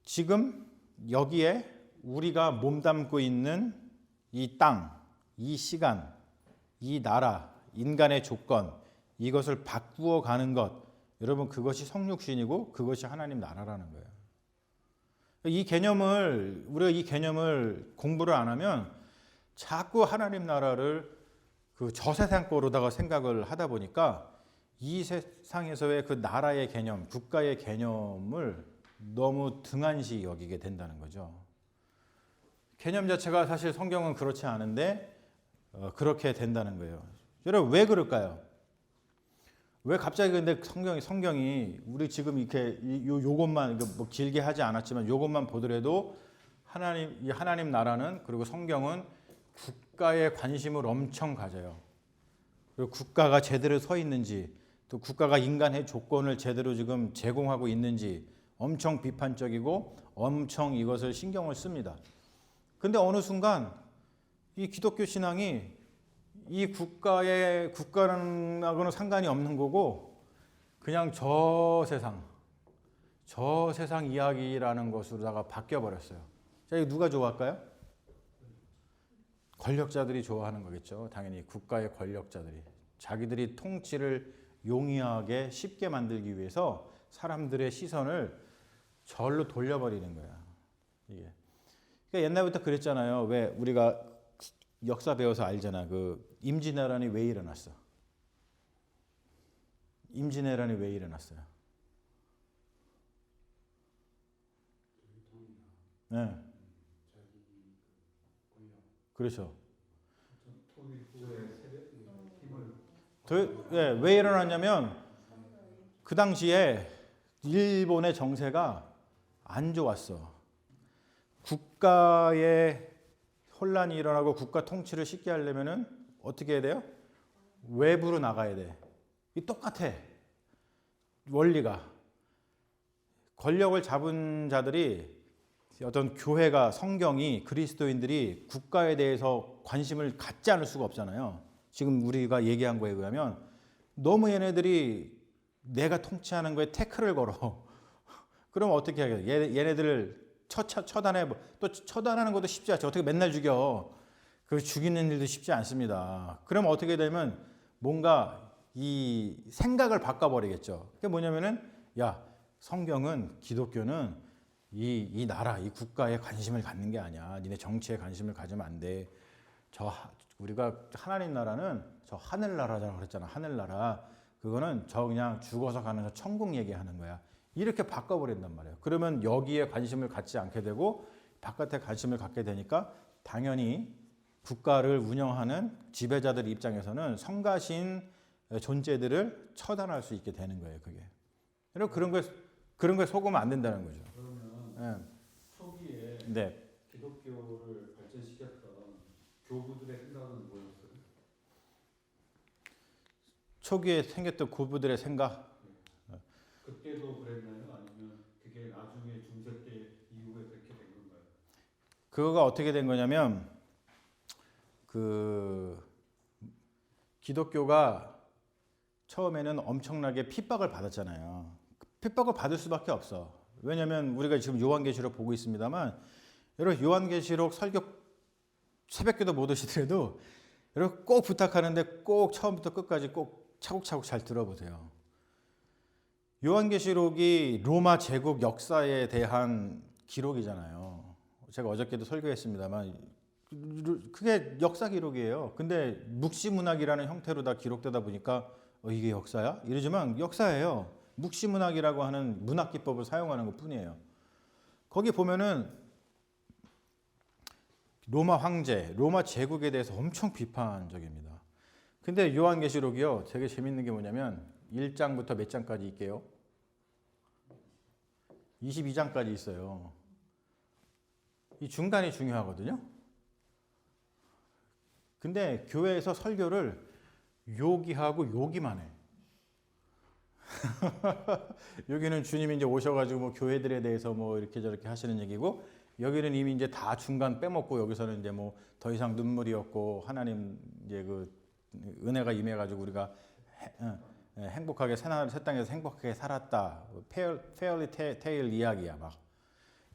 지금 여기에 우리가 몸담고 있는 이 땅, 이 시간, 이 나라, 인간의 조건, 이것을 바꾸어 가는 것, 여러분 그것이 성육신이고 그것이 하나님 나라라는 거예요. 우리가 이 개념을 공부를 안 하면 자꾸 하나님 나라를 그 저세상 거로다가 생각을 하다 보니까 이 세상에서의 그 나라의 개념, 국가의 개념을 너무 등한시 여기게 된다는 거죠. 개념 자체가 사실 성경은 그렇지 않은데 그렇게 된다는 거예요. 여러분 왜 그럴까요? 왜 갑자기 근데 성경이 우리 지금 이렇게 요것만 뭐 길게 하지 않았지만 요것만 보더라도 이 하나님 나라는 그리고 성경은 국가에 관심을 엄청 가져요. 그리고 국가가 제대로 서 있는지 또 국가가 인간의 조건을 제대로 지금 제공하고 있는지 엄청 비판적이고 엄청 이것을 신경을 씁니다. 근데 어느 순간 이 기독교 신앙이 이 국가하고는 상관이 없는 거고 그냥 저 세상 이야기라는 것으로다가 바뀌어 버렸어요. 자, 이거 누가 좋아할까요? 권력자들이 좋아하는 거겠죠. 당연히 국가의 권력자들이 자기들이 통치를 용이하게 쉽게 만들기 위해서 사람들의 시선을 절로 돌려버리는 거야. 이게. 그러니까 옛날부터 그랬잖아요. 왜 우리가 역사 배워서 알잖아. 그 임진왜란이 왜 일어났어? 임진왜란이 왜 일어났어요? 네. 그렇죠. 왜 일어났냐면 그 당시에 일본의 정세가 안 좋았어. 국가의 혼란이 일어나고 국가 통치를 쉽게 하려면은 어떻게 해야 돼요? 외부로 나가야 돼. 이 똑같아. 원리가. 권력을 잡은 자들이 어떤 교회가 성경이 그리스도인들이 국가에 대해서 관심을 갖지 않을 수가 없잖아요. 지금 우리가 얘기한 거에 의하면 너무 얘네들이 내가 통치하는 거에 태클을 걸어. 그럼 어떻게 하겠어요? 얘네들을 처단해. 또 처단하는 것도 쉽지 않죠. 어떻게 맨날 죽여. 그 죽이는 일도 쉽지 않습니다. 그럼 어떻게 되면 뭔가 이 생각을 바꿔버리겠죠. 그게 뭐냐면은 야 성경은 기독교는 이 나라, 이 국가에 관심을 갖는 게 아니야. 니네 정치에 관심을 가지면 안 돼. 우리가 하나님 나라는 저 하늘나라라고 그랬잖아. 하늘나라. 그거는 저 그냥 죽어서 가는 저 천국 얘기하는 거야. 이렇게 바꿔버린단 말이에요. 그러면 여기에 관심을 갖지 않게 되고 바깥에 관심을 갖게 되니까 당연히 국가를 운영하는 지배자들 입장에서는 성가신 존재들을 처단할 수 있게 되는 거예요. 그게. 그런 거에 속으면 안 된다는 거죠. 그러면 초기에 네. 기독교를 발전시켰던 교부들의 생각은 뭐였어요? 초기에 생겼던 고부들의 생각. 그때도 그랬나요? 아니면 그게 나중에 중세 때 이후에 그렇게 된 건가요? 그거가 어떻게 된 거냐면 기독교가 처음에는 엄청나게 핍박을 받았잖아요. 핍박을 받을 수밖에 없어. 왜냐하면 우리가 지금 요한계시록 보고 있습니다만 여러분 요한계시록 설교 새벽기도 못 오시더라도 여러분 꼭 부탁하는데 꼭 처음부터 끝까지 꼭 차곡차곡 잘 들어보세요. 요한계시록이 로마 제국 역사에 대한 기록이잖아요. 제가 어저께도 설교했습니다만 그게 역사 기록이에요. 근데 묵시문학이라는 형태로 다 기록되다 보니까 이게 역사야? 이러지만 역사예요. 묵시문학이라고 하는 문학 기법을 사용하는 것 뿐이에요. 거기 보면은 로마 황제, 로마 제국에 대해서 엄청 비판적입니다. 근데 요한계시록이요. 되게 재밌는 게 뭐냐면 1장부터 몇 장까지 있게요? 22장까지 있어요. 이 중간이 중요하거든요. 근데 교회에서 설교를 요기하고 요기만 해. 여기는 주님이 이제 오셔가지고 뭐 교회들에 대해서 뭐 이렇게 저렇게 하시는 얘기고, 여기는 이미 이제 다 중간 빼먹고 여기서는 이제 뭐 더 이상 눈물이 없고 하나님 이제 그 은혜가 임해가지고 우리가 행복하게 새 땅에서 행복하게 살았다. 페어리 테일 이야기야 막.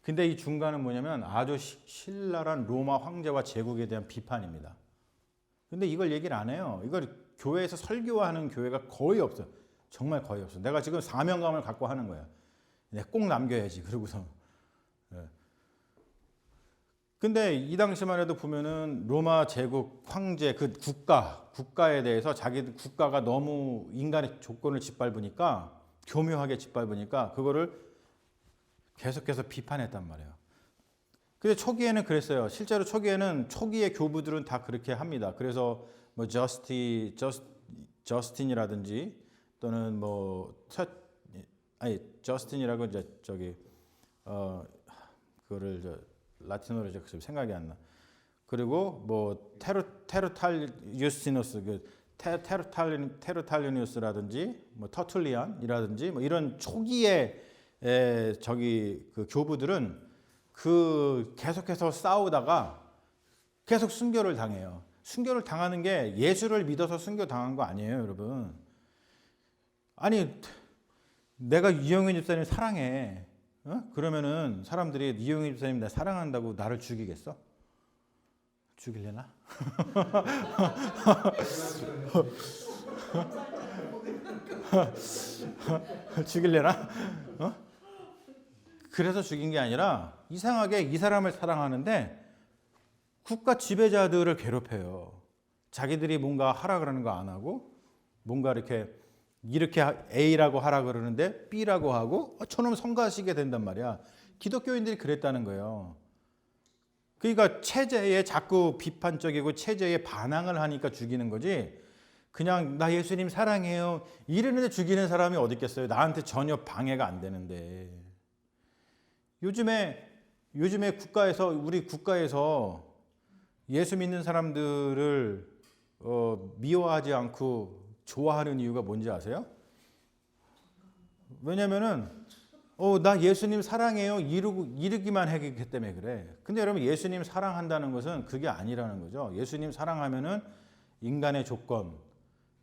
근데 이 중간은 뭐냐면 아주 신랄한 로마 황제와 제국에 대한 비판입니다. 근데 이걸 얘기를 안 해요. 이걸 교회에서 설교하는 교회가 거의 없어. 정말 거의 없어. 내가 지금 사명감을 갖고 하는 거야. 꼭 남겨야지. 그러고서 근데 이 당시만 해도 보면은 로마 제국 황제 그 국가에 대해서 자기 국가가 너무 인간의 조건을 짓밟으니까 교묘하게 짓밟으니까 그거를 계속해서 비판했단 말이에요. 근데 초기에는 그랬어요. 실제로 초기에는 초기의 교부들은 다 그렇게 합니다. 그래서 뭐 저스틴이라든지 또는 저스틴이라고 이제 저기 그거를 라틴어로 지금 생각이 안 나. 그리고 뭐 테르탈 유스티누스 테르탈리누스라든지 뭐 터툴리안이라든지 뭐 이런 초기의 저기 그 교부들은 그 계속해서 싸우다가 계속 순교를 당해요. 순교를 당하는 게 예수를 믿어서 순교 당한 거 아니에요, 여러분. 아니 내가 이영현 집사님 사랑해. 그러면은 사람들이 이영현 집사님 나 사랑한다고 나를 죽이겠어? 죽일래나? 죽일래나? 그래서 죽인 게 아니라 이상하게 이 사람을 사랑하는데 국가 지배자들을 괴롭혀요. 자기들이 뭔가 하라 그러는 거 안 하고 뭔가 이렇게 A라고 하라 그러는데 B라고 하고 저놈 성가시게 된단 말이야. 기독교인들이 그랬다는 거예요. 그러니까 체제에 자꾸 비판적이고 체제에 반항을 하니까 죽이는 거지. 그냥 나 예수님 사랑해요 이러는데 죽이는 사람이 어디 있겠어요. 나한테 전혀 방해가 안 되는데. 요즘에 우리 국가에서 예수 믿는 사람들을 미워하지 않고 좋아하는 이유가 뭔지 아세요? 왜냐면은 나 예수님 사랑해요 이르기만 하기 때문에 그래. 근데 여러분 예수님 사랑한다는 것은 그게 아니라는 거죠. 예수님 사랑하면은 인간의 조건,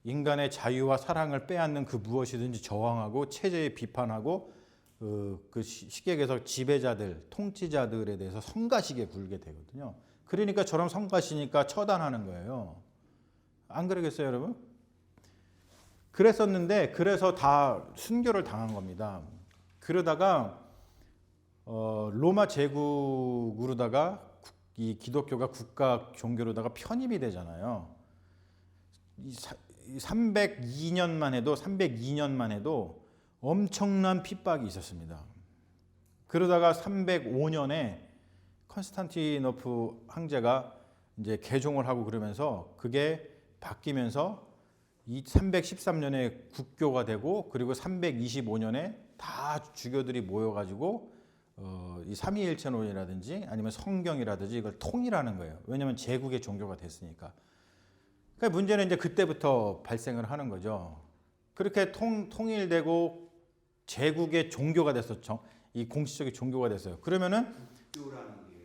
인간의 자유와 사랑을 빼앗는 그 무엇이든지 저항하고 체제에 비판하고 그 시객에서 지배자들, 통치자들에 대해서 성가시게 굴게 되거든요. 그러니까 저런 성가시니까 처단하는 거예요. 안 그러겠어요, 여러분? 그랬었는데 그래서 다 순교를 당한 겁니다. 그러다가 로마 제국으로다가 이 기독교가 국가 종교로다가 편입이 되잖아요. 302년만 해도 엄청난 핍박이 있었습니다. 그러다가 305년에 컨스탄티노프 황제가 이제 개종을 하고 그러면서 그게 바뀌면서 이 313년에 국교가 되고 그리고 325년에 다 주교들이 모여가지고 이 삼위일체론이라든지 아니면 성경이라든지 이걸 통일하는 거예요. 왜냐하면 제국의 종교가 됐으니까. 그러니까 문제는 이제 그때부터 발생을 하는 거죠. 그렇게 통일되고 제국의 종교가 됐었죠. 이 공식적인 종교가 됐어요. 그러면은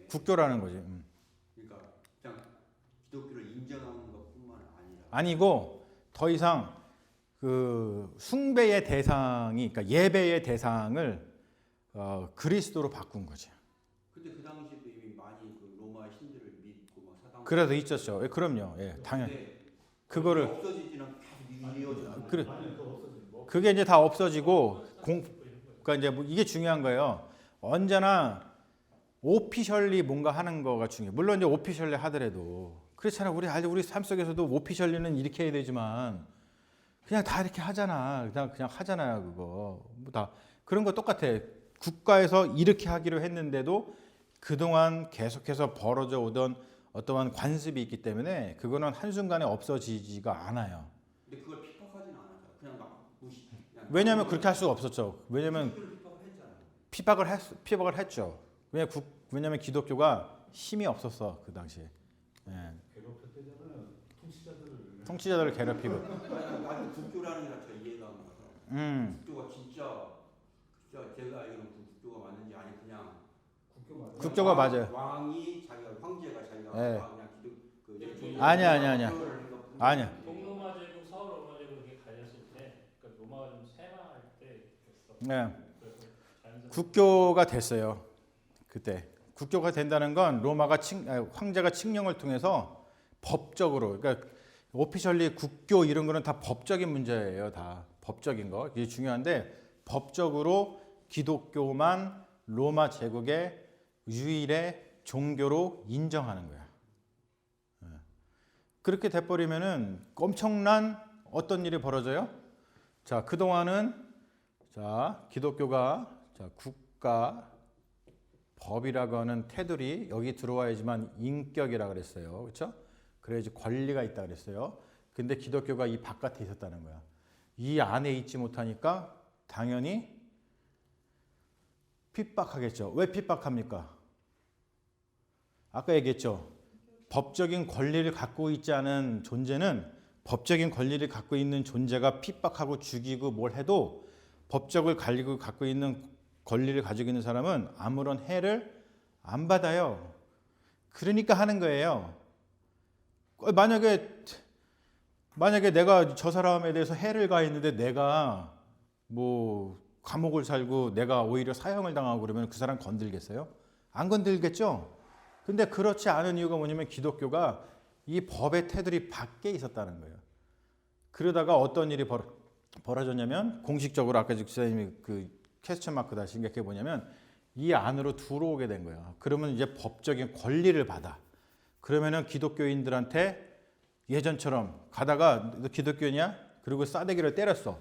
국교라는 거지. 그러니까 그냥 기독교를 인정하는 것뿐만 아니라 아니고 더 이상 그 숭배의 대상이 그러니까 예배의 대상을 그리스도로 바꾼 거죠. 근데 그 당시에도 이미 많이 그 로마 신들을 믿고 막 사당 그래서 있었죠. 그럼요. 예, 당연히 그거를 없어지지는 계속 이어져. 그래. 그게 이제 다 없어지고 그러니까 이제 뭐 이게 중요한 거예요. 언제나 오피셜리 뭔가 하는 거가 중요해요. 물론 이제 오피셜리 하더라도 그렇잖아. 우리 삶 속에서도 오피셜리는 이렇게 해야 되지만 그냥 다 이렇게 하잖아. 그냥 하잖아요. 그거 뭐 다 그런 거 똑같아. 국가에서 이렇게 하기로 했는데도 그동안 계속해서 벌어져 오던 어떠한 관습이 있기 때문에 그거는 한순간에 없어지지가 않아요. 근데 그걸 핍박하진 않았어요. 그냥 막 무시. 왜냐하면 그렇게 할 수가 없었죠. 왜냐하면 핍박을 했잖아요. 핍박을 했죠. 왜냐하면 기독교가 힘이 없었어 그 당시에. 예. 괴롭혔대잖아요. 통치자들을 괴롭히고. 나는 국교라는 게 자체가 이해가 안 가서. 국교가 진짜 제가 알기로는 국교가 맞는지 아니 그냥 국교가 맞아요. 왕이 자기가 황제가 자기가 네. 그냥 기독 아니야. 동로마 제국, 서로마 제국 이렇게 갈렸을 때, 그러니까 로마가 좀 쇠망할 때 됐어. 네. 그래서 자연스럽게 국교가 됐어요. 그때 국교가 된다는 건 로마가 황제가 칙령을 통해서 법적으로 그러니까 오피셜리 국교 이런 거는 다 법적인 문제예요. 다 법적인 거. 이게 중요한데 법적으로 기독교만 로마 제국의 유일의 종교로 인정하는 거야. 그렇게 돼버리면은 엄청난 어떤 일이 벌어져요? 자, 그동안은 자, 기독교가 자, 국가 법이라고 하는 테두리 여기 들어와야지만 인격이라 그랬어요. 그렇죠? 그래야지 권리가 있다 그랬어요. 근데 기독교가 이 바깥에 있었다는 거야. 이 안에 있지 못하니까 당연히 핍박하겠죠. 왜 핍박합니까? 아까 얘기했죠. 법적인 권리를 갖고 있지 않은 존재는 법적인 권리를 갖고 있는 존재가 핍박하고 죽이고 뭘 해도 법적을 갖고 있는 권리를 가지고 있는 사람은 아무런 해를 안 받아요. 그러니까 하는 거예요. 만약에 내가 저 사람에 대해서 해를 가했는데 내가 뭐 감옥을 살고 내가 오히려 사형을 당하고 그러면 그 사람 건들겠어요? 안 건들겠죠? 근데 그렇지 않은 이유가 뭐냐면 기독교가 이 법의 테두리 밖에 있었다는 거예요. 그러다가 어떤 일이 벌어졌냐면 공식적으로 아까 집사님이 그 퀘스천 마크 다시 생각해 보냐면 이 안으로 들어오게 된 거야. 그러면 이제 법적인 권리를 받아. 그러면은 기독교인들한테 예전처럼 가다가 너 기독교냐? 그리고 싸대기를 때렸어.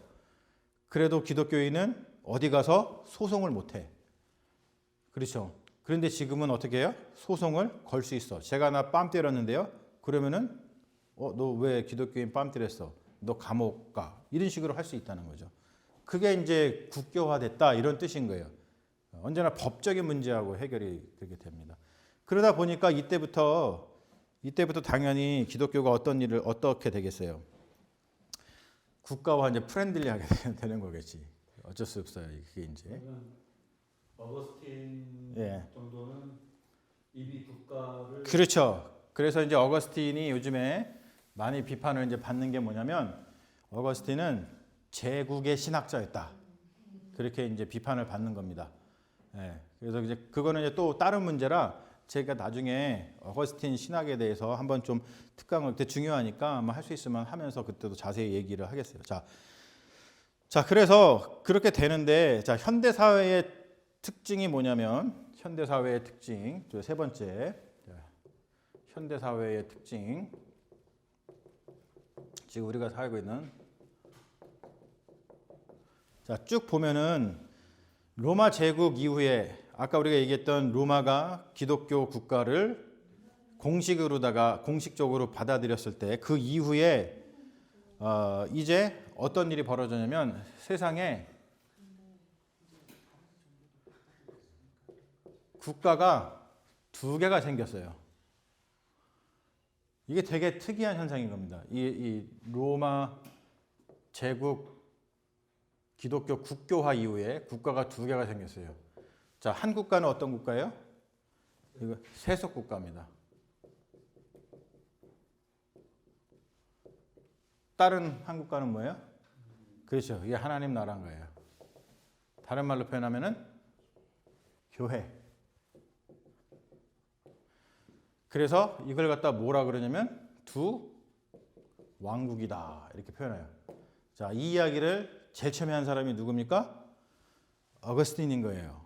그래도 기독교인은 어디 가서 소송을 못 해. 그렇죠. 그런데 지금은 어떻게 해요? 소송을 걸 수 있어. 제가 나 뺨 때렸는데요. 그러면은 너 왜 기독교인 뺨 때렸어? 너 감옥 가. 이런 식으로 할 수 있다는 거죠. 그게 이제 국교화됐다 이런 뜻인 거예요. 언제나 법적인 문제하고 해결이 되게 됩니다. 그러다 보니까 이때부터 당연히 기독교가 어떤 일을 어떻게 되겠어요? 국가와 이제 프렌들리하게 되는 거겠지. 어쩔 수 없어요. 그게 이제. 어거스틴 예. 정도는 이미 국가를 그렇죠. 그래서 이제 어거스틴이 요즘에 많이 비판을 이제 받는 게 뭐냐면 어거스틴은 제국의 신학자였다. 그렇게 이제 비판을 받는 겁니다. 예. 그래서 이제 그거는 이제 또 다른 문제라 제가 나중에 어거스틴 신학에 대해서 한번 좀 특강을 그때 중요하니까 아마 할 수 있으면 하면서 그때도 자세히 얘기를 하겠어요. 자, 그래서 그렇게 되는데 자, 현대 사회의 특징이 뭐냐면 현대 사회의 특징 세 번째 현대 사회의 특징 지금 우리가 살고 있는 자, 쭉 보면은 로마 제국 이후에 아까 우리가 얘기했던 로마가 기독교 국가를 공식적으로 받아들였을 때 그 이후에 이제 어떤 일이 벌어졌냐면 세상에 국가가 두 개가 생겼어요. 이게 되게 특이한 현상인 겁니다. 이 로마 제국 기독교 국교화 이후에 국가가 두 개가 생겼어요. 자, 한 국가는 어떤 국가예요? 이거 세속 국가입니다. 다른 한 국가는 뭐예요? 그렇죠. 이게 하나님 나라인 거예요. 다른 말로 표현하면은 교회. 그래서 이걸 갖다 뭐라 그러냐면 두 왕국이다 이렇게 표현해요. 자, 이 이야기를 제일 처음에 한 사람이 누굽니까? 어거스틴인 거예요.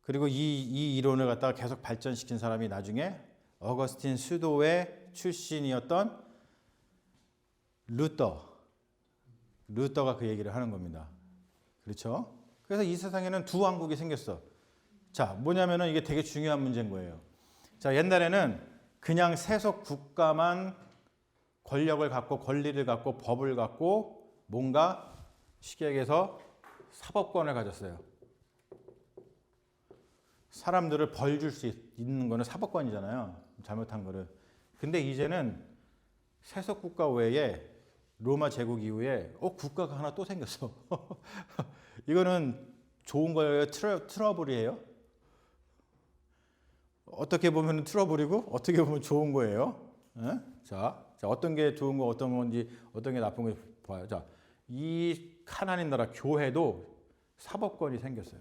그리고 이 이론을 갖다가 계속 발전시킨 사람이 나중에 어거스틴 수도의 출신이었던 루터가 그 얘기를 하는 겁니다. 그렇죠? 그래서 이 세상에는 두 왕국이 생겼어. 자, 뭐냐면은 이게 되게 중요한 문제인 거예요. 자, 옛날에는 그냥 세속 국가만 권력을 갖고 권리를 갖고 법을 갖고 뭔가 쉽게 얘기해서 사법권을 가졌어요. 사람들을 벌 줄 수 있는 거는 사법권이잖아요. 잘못한 거를. 근데 이제는 세속 국가 외에 로마 제국 이후에 국가가 하나 또 생겼어. 이거는 좋은 거예요? 트러블이에요? 어떻게 보면 트러블이고 어떻게 보면 좋은 거예요. 예? 자, 어떤 게 좋은 거 어떤 건지 어떤 게 나쁜 건지 봐요. 자, 이 하나님 나라 교회도 사법권이 생겼어요.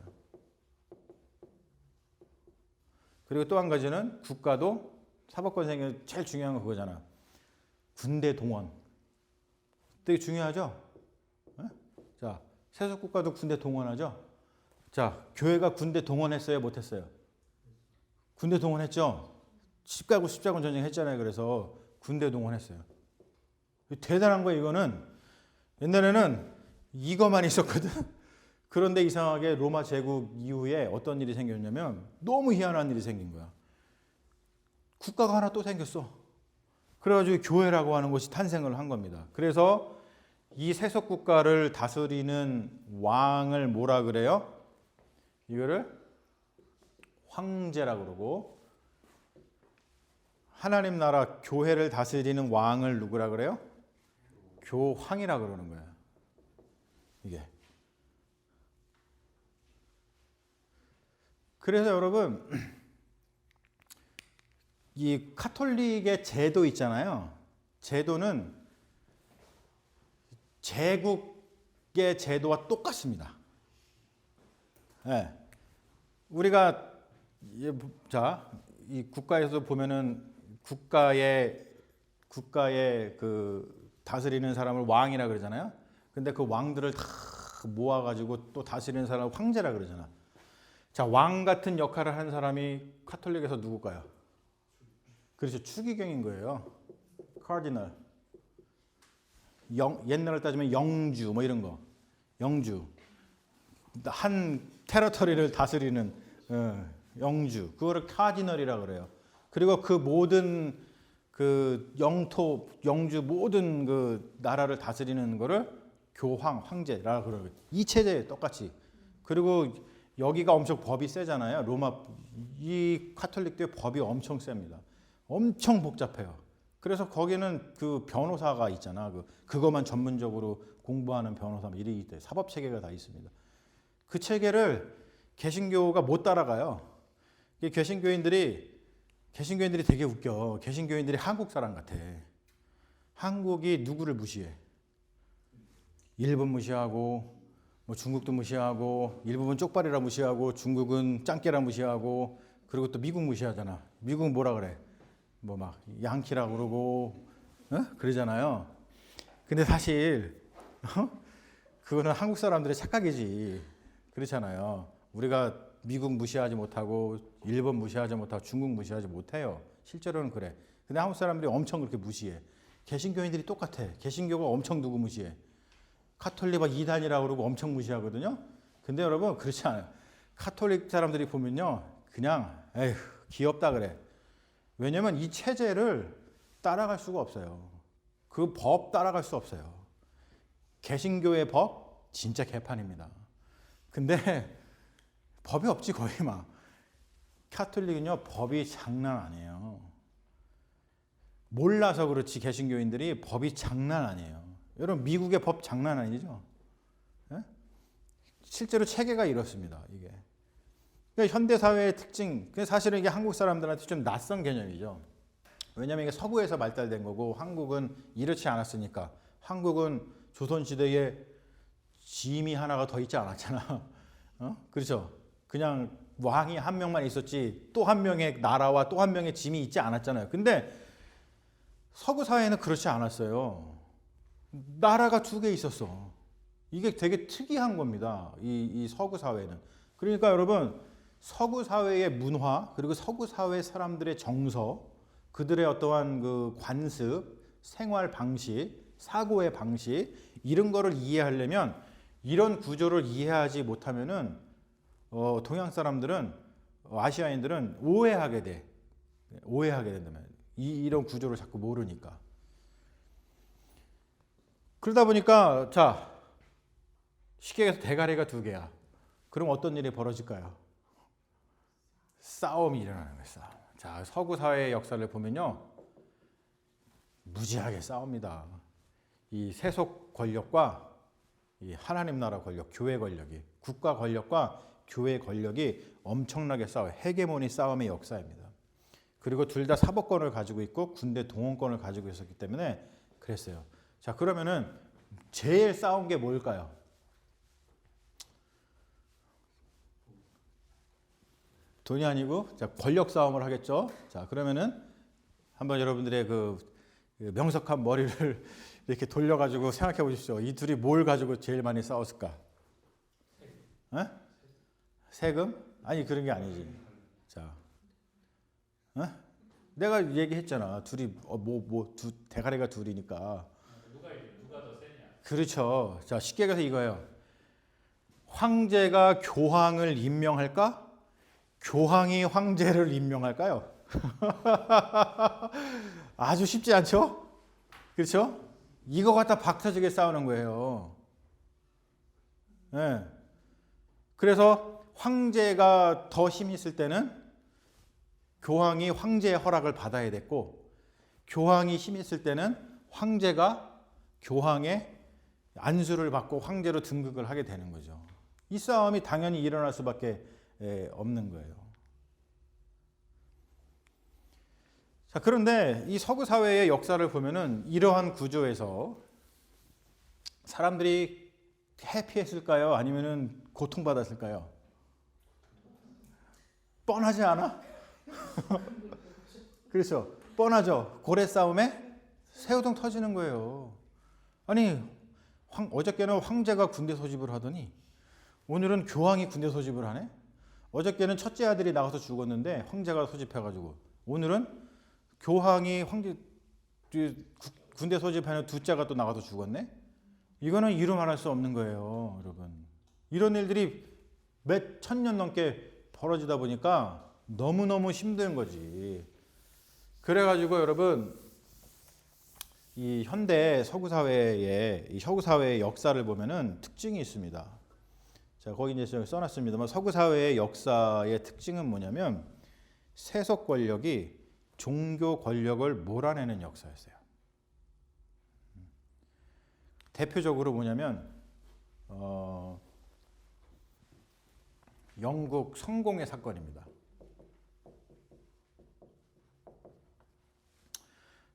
그리고 또 한 가지는 국가도 사법권 생기는 제일 중요한 건 그거잖아. 군대 동원. 되게 중요하죠. 예? 자, 세속 국가도 군대 동원하죠. 자, 교회가 군대 동원했어요, 못했어요? 군대 동원했죠. 십가군 전쟁 했잖아요. 그래서 군대 동원했어요. 대단한 거예요. 이거는 옛날에는 이거만 있었거든. 그런데 이상하게 로마 제국 이후에 어떤 일이 생겼냐면 너무 희한한 일이 생긴 거야. 국가가 하나 또 생겼어. 그래가지고 교회라고 하는 것이 탄생을 한 겁니다. 그래서 이 세속 국가를 다스리는 왕을 뭐라 그래요? 이거를 황제라고 그러고, 하나님 나라 교회를 다스리는 왕을 누구라 그래요? 교황이라 그러는 거예요. 이게. 그래서 여러분, 이 카톨릭의 제도 있잖아요. 제도는 제국의 제도와 똑같습니다. 네. 우리가 이 국가에서 보면은 국가의 그 다스리는 사람을 왕이라 그러잖아요. 근데 그 왕들을 다 모아가지고 또 다스리는 사람을 황제라 그러잖아. 자, 왕 같은 역할을 하는 사람이 카톨릭에서 누굴까요? 그렇죠. 추기경인 거예요. 카디널. 옛날을 따지면 영주 뭐 이런 거. 영주. 한 테러터리를 다스리는 영주. 그거를 카디널이라 그래요. 그리고 그 모든 그 영토, 영주 모든 그 나라를 다스리는 거를 교황, 황제라 그래요. 이 체제에 똑같이. 그리고 여기가 엄청 법이 세잖아요. 로마 이 카톨릭도 법이 엄청 셉니다. 엄청 복잡해요. 그래서 거기는 그 변호사가 있잖아. 그것만 전문적으로 공부하는 변호사 일이 있대. 사법 체계가 다 있습니다. 그 체계를 개신교가 못 따라가요. 개신교인들이 되게 웃겨. 개신교인들이 한국 사람 같아. 한국이 누구를 무시해? 일본 무시하고, 뭐 중국도 무시하고, 일본은 쪽발이라 무시하고, 중국은 짱깨라 무시하고, 그리고 또 미국 무시하잖아. 미국은 뭐라 그래? 뭐 막 양키라 그러고, 그러잖아요. 근데 사실 그거는 한국 사람들의 착각이지. 그렇잖아요. 우리가 미국 무시하지 못하고, 일본 무시하지 못하고, 중국 무시하지 못해요. 실제로는 그래. 근데 한국 사람들이 엄청 그렇게 무시해. 개신교인들이 똑같아. 개신교가 엄청 누구 무시해? 카톨릭 막 이단이라고 그러고 엄청 무시하거든요. 근데 여러분 그렇지 않아요. 카톨릭 사람들이 보면요, 그냥 에휴 귀엽다 그래. 왜냐면 이 체제를 따라갈 수가 없어요. 그 법 따라갈 수 없어요. 개신교의 법 진짜 개판입니다. 근데 법이 없지 거의 막. 카톨릭은요 법이 장난 아니에요. 몰라서 그렇지 개신교인들이 법이 장난 아니에요. 여러분 미국의 법 장난 아니죠? 예? 실제로 체계가 이렇습니다. 이게 그러니까 현대 사회의 특징. 사실은 이게 한국 사람들한테 좀 낯선 개념이죠. 왜냐하면 이게 서구에서 발달된 거고 한국은 이렇지 않았으니까. 한국은 조선 시대에 짐이 하나가 더 있지 않았잖아. 그렇죠? 그냥 왕이 한 명만 있었지 또 한 명의 나라와 또 한 명의 짐이 있지 않았잖아요. 근데 서구 사회는 그렇지 않았어요. 나라가 두 개 있었어. 이게 되게 특이한 겁니다. 이 서구 사회는. 그러니까 여러분 서구 사회의 문화 그리고 서구 사회 사람들의 정서, 그들의 어떠한 그 관습, 생활 방식, 사고의 방식 이런 거를 이해하려면 이런 구조를 이해하지 못하면은 동양 사람들은 아시아인들은 오해하게 돼. 오해하게 된다면 이런 구조를 자꾸 모르니까. 그러다 보니까 자 쉽게 얘기해서 대가리가 두 개야. 그럼 어떤 일이 벌어질까요? 싸움이 일어나는 거예요. 싸움. 자 서구 사회의 역사를 보면요 무지하게 싸웁니다. 이 세속 권력과 이 하나님 나라 권력, 교회 권력이 국가 권력과 교회 권력이 엄청나게 싸워요. 헤게모니 싸움의 역사입니다. 그리고 둘 다 사법권을 가지고 있고 군대 동원권을 가지고 있었기 때문에 그랬어요. 자 그러면은 제일 싸운 게 뭘까요? 돈이 아니고 자 권력 싸움을 하겠죠. 자 그러면은 한번 여러분들의 그 명석한 머리를 이렇게 돌려가지고 생각해 보십시오. 이 둘이 뭘 가지고 제일 많이 싸웠을까? 세금? 아니 그런 게 아니지. 자 어? 내가 얘기했잖아. 둘이 대가리가 둘이니까. 누가 더 세냐? 그렇죠. 자, 쉽게 얘기해서 이거예요. 황제가 교황을 임명할까? 교황이 황제를 임명할까요? 아주 쉽지 않죠? 그렇죠? 이거 갖다 박터지게 싸우는 거예요. 네. 그래서 황제가 더 힘이 있을 때는 교황이 황제의 허락을 받아야 됐고, 교황이 힘이 있을 때는 황제가 교황의 안수를 받고 황제로 등극을 하게 되는 거죠. 이 싸움이 당연히 일어날 수밖에 없는 거예요. 자, 그런데 이 서구 사회의 역사를 보면은 이러한 구조에서 사람들이 해피했을까요? 아니면은 고통받았을까요? 뻔하지 않아? 그렇죠. 뻔하죠. 고래 싸움에 새우등 터지는 거예요. 아니, 어저께는 황제가 군대 소집을 하더니 오늘은 교황이 군대 소집을 하네? 어저께는 첫째 아들이 나가서 죽었는데 황제가 소집해가지고 오늘은 교황이 군대 소집하는 둘째가 또 나가서 죽었네? 이거는 이루 말할 수 없는 거예요, 여러분. 이런 일들이 몇 천년 넘게 벌어지다 보니까 너무너무 힘든 거지. 그래가지고 여러분, 이 현대 서구 사회의 역사를 보면은 특징이 있습니다. 자, 거기 이제 써놨습니다만 서구 사회의 역사의 특징은 뭐냐면 세속 권력이 종교 권력을 몰아내는 역사였어요. 대표적으로 뭐냐면 영국 성공회 사건입니다.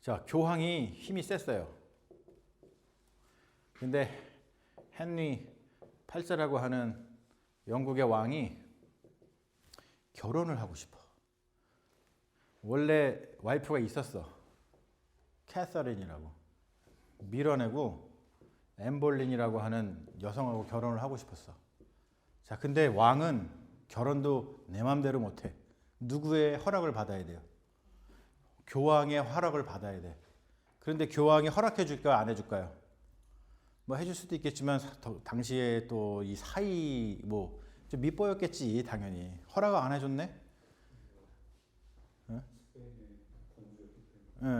자, 교황이 힘이 셌어요. 근데 헨리 8세라고 하는 영국의 왕이 결혼을 하고 싶어. 원래 와이프가 있었어. 캐서린이라고. 밀어내고 엠볼린이라고 하는 여성하고 결혼을 하고 싶었어. 자, 근데 왕은 결혼도 내 맘대로 못해. 누구의 허락을 받아야 돼요? 교황의 허락을 받아야 돼. 그런데 교황이 허락해 줄까요? 안 해줄까요? 뭐 해줄 수도 있겠지만 당시에 또 이 사이 뭐 좀 밉보였겠지 당연히. 허락을 안 해줬네.